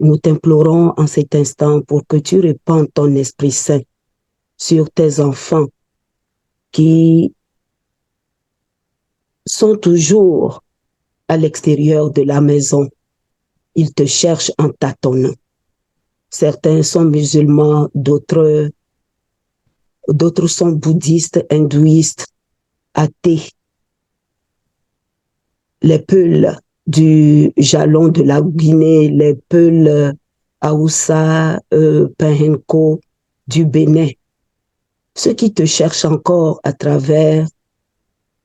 Nous t'implorons en cet instant pour que tu répandes ton Esprit Saint sur tes enfants qui sont toujours à l'extérieur de la maison. Ils te cherchent en tâtonnant. Certains sont musulmans, d'autres sont bouddhistes, hindouistes, athées. Les Peuls du Jalon de la Guinée, les Peuls Aoussa, Pahenko du Bénin, ceux qui te cherchent encore à travers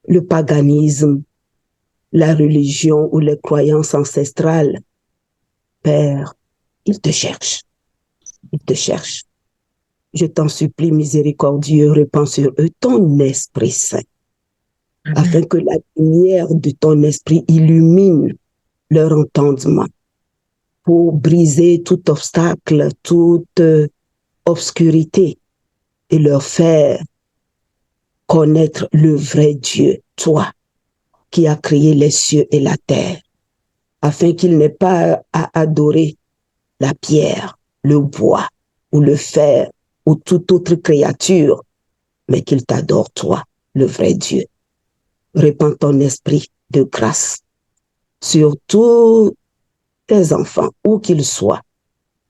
le paganisme, la religion ou les croyances ancestrales, Père, ils te cherchent. Ils te cherchent. Je t'en supplie, miséricordieux, répands sur eux ton Esprit Saint, afin que la lumière de ton Esprit illumine leur entendement pour briser tout obstacle, toute obscurité et leur faire connaître le vrai Dieu, toi, qui as créé les cieux et la terre, afin qu'ils n'aient pas à adorer la pierre, le bois ou le fer ou toute autre créature, mais qu'ils t'adorent, toi, le vrai Dieu. Répands ton esprit de grâce sur tous tes enfants, où qu'ils soient,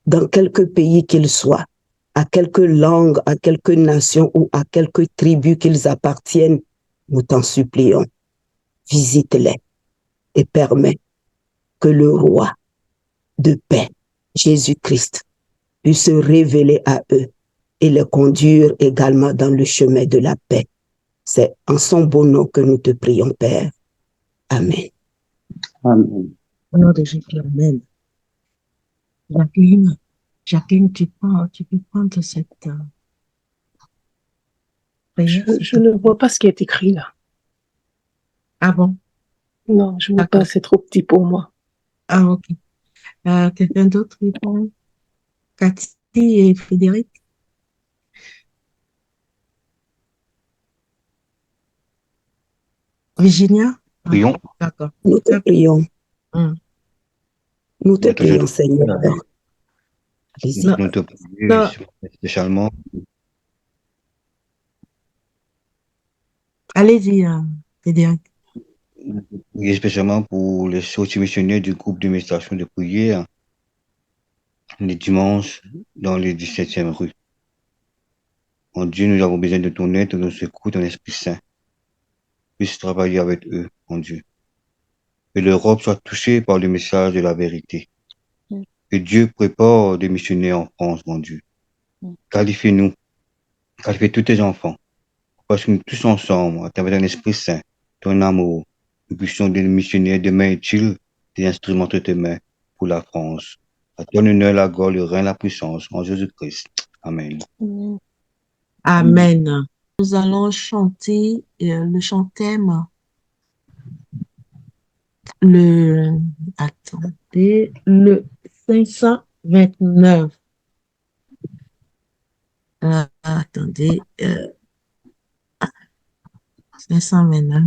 dans quelque pays qu'ils soient, à quelque langue, à quelque nation ou à quelque tribu qu'ils appartiennent, nous t'en supplions. Visite-les et permets que le roi de paix, Jésus-Christ, puisse se révéler à eux et les conduire également dans le chemin de la paix. C'est en son beau nom que nous te prions, Père. Amen. Amen. Au nom de Jésus, amen. Jacqueline, tu peux prendre cette prière. Je ne vois pas ce qui est écrit là. Ah bon? Non, je ne vois pas, c'est trop petit pour moi. Ah, ok. Quelqu'un d'autre répond? Cathy et Frédéric? Virginia? Prions. D'accord. Nous te prions. Nous te Notre Dieu, prions, Seigneur. Allez-y. nous te prions spécialement. Allez-y, Frédéric. Nous te prions spécialement pour les sorties missionnaires du groupe de méditation de prière les dimanches dans les 17e rue. Mon Dieu, nous avons besoin de ton aide, de ton secours, ton Esprit Saint. Puisse travailler avec eux, mon Dieu. Que l'Europe soit touchée par le message de la vérité. Que Dieu prépare des missionnaires en France, mon Dieu. Qualifie-nous, qualifie tous tes enfants. Parce que nous tous ensemble, à travers ton Esprit Saint, ton amour, nous puissions des missionnaires de mains utiles, des instruments entre tes mains pour la France. À ton honneur, la gloire, le règne, la puissance, en Jésus-Christ. Amen. Amen. Nous allons chanter le chant thème. Attendez, le 529. Attendez. 529.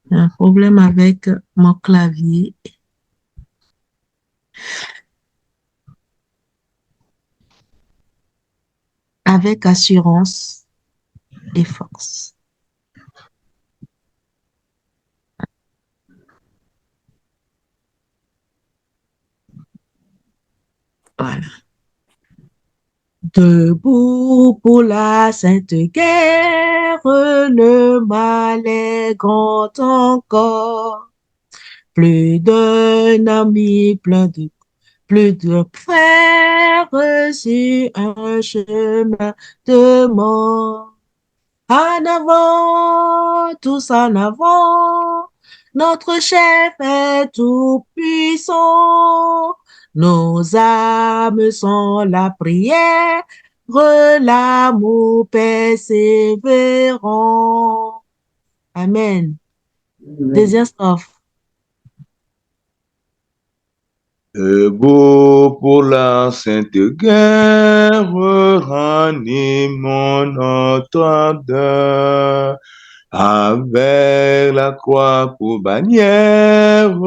J'ai un problème avec mon clavier. Avec assurance et force. Voilà. Debout pour la sainte guerre, le mal est grand encore. Plus d'un ami, plus de frères sur un chemin de mort. En avant, tous en avant, notre chef est tout puissant. Nos âmes sont la prière, l'amour persévérant. Amen. Deuxième strophe. Debout pour la sainte guerre, ranimons notre ardeur. Avec la croix pour bannière,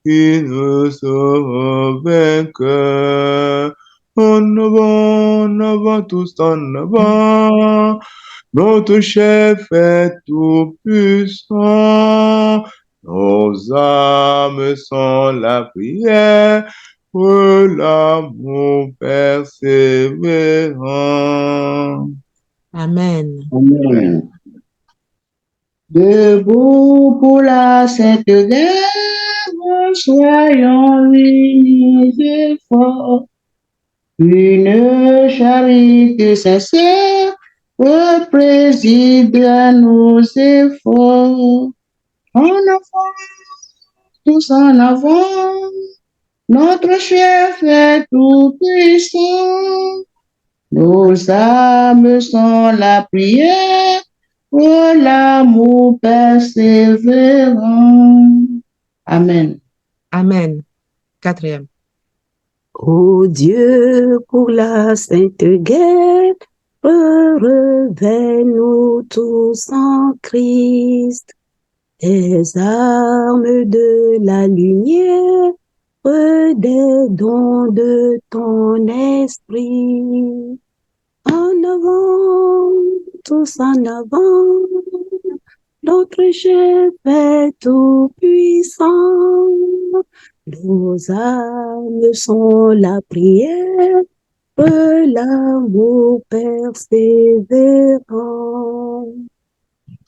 qui nous sauve vainqueurs. En avant, tous en avant, notre chef est tout puissant. Nos âmes sont la prière, l'amour persévérant. Amen. Amen. Debout pour la sainte guerre, soyons unis et forts. Une charité sincère préside à nos efforts. En avant, tous en avant, notre chef est tout puissant. Nos âmes sont la prière, l'amour persévérant. Amen. Amen. Quatrième. Ô Dieu, pour la sainte guerre, revêt-nous tous en Christ, les armes de la lumière, des dons de ton esprit. En avant, tous en avant, notre chef est tout puissant. Nos âmes sont la prière, l'amour persévérant.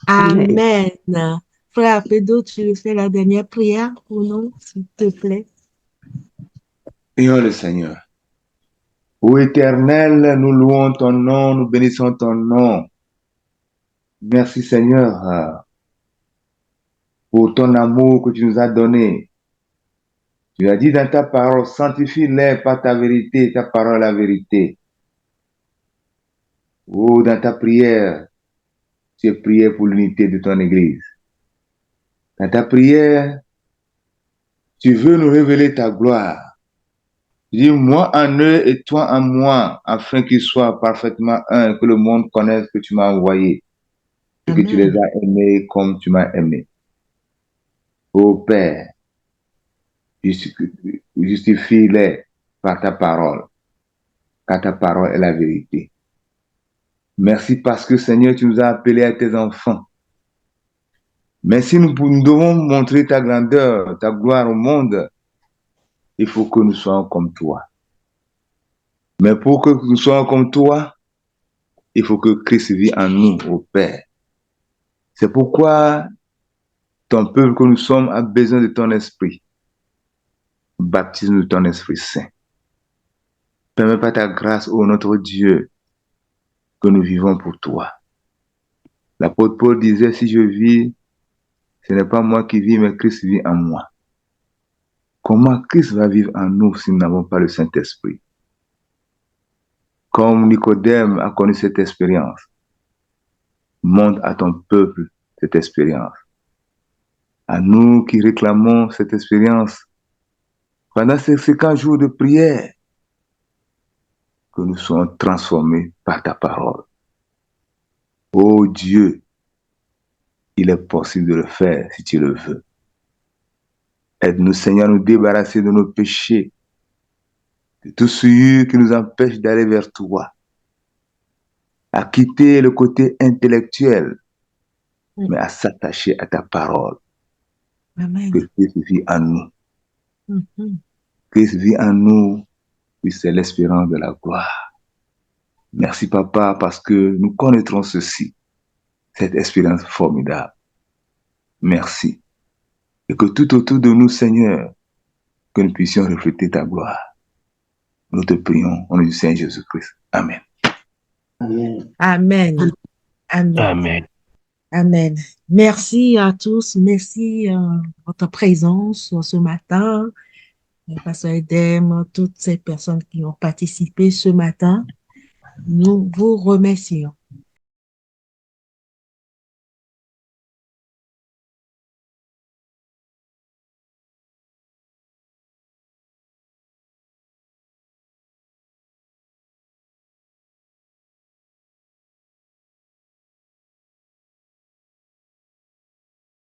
Amen. Frère Pedro, tu fais la dernière prière pour nous, s'il te plaît. Prions le Seigneur. Ô Éternel, nous louons ton nom, nous bénissons ton nom. Merci Seigneur pour ton amour que tu nous as donné. Tu as dit dans ta parole, sanctifie-les par ta vérité, ta parole la vérité. Oh, dans ta prière, tu as prié pour l'unité de ton Église. Dans ta prière, tu veux nous révéler ta gloire. Tu dis, moi en eux et toi en moi, afin qu'ils soient parfaitement un, que le monde connaisse que tu m'as envoyé, et que tu les as aimés comme tu m'as aimé. Ô Père, justifie-les par ta parole, car ta parole est la vérité. Merci parce que Seigneur, tu nous as appelés à tes enfants. Mais si nous devons montrer ta grandeur, ta gloire au monde, il faut que nous soyons comme toi. Mais pour que nous soyons comme toi, il faut que Christ vit en nous, au Père. C'est pourquoi ton peuple que nous sommes a besoin de ton esprit. Baptise-nous de ton Esprit Saint. Permets par ta grâce, ô notre Dieu, que nous vivons pour toi. L'apôtre Paul disait, si je vis, ce n'est pas moi qui vis, mais Christ vit en moi. Comment Christ va vivre en nous si nous n'avons pas le Saint-Esprit? Comme Nicodème a connu cette expérience, montre à ton peuple cette expérience. À nous qui réclamons cette expérience, pendant ces 50 jours de prière, que que nous soyons transformés par ta parole. Oh Dieu, il est possible de le faire si tu le veux. Aide-nous, Seigneur, à nous débarrasser de nos péchés, de tout ce qui nous empêche d'aller vers toi, à quitter le côté intellectuel, mais à s'attacher à ta parole. Amen. Que Christ vit en nous. Mhm. Christ vit en nous, puis c'est l'espérance de la gloire. Merci, Papa, parce que nous connaîtrons ceci, cette expérience formidable. Merci. Et que tout autour de nous, Seigneur, que nous puissions refléter ta gloire. Nous te prions au nom du Seigneur Jésus-Christ. Amen. Amen. Amen. Amen. Amen. Merci à tous. Merci de votre présence ce matin. Pasteur Edem, toutes ces personnes qui ont participé ce matin. Nous vous remercions.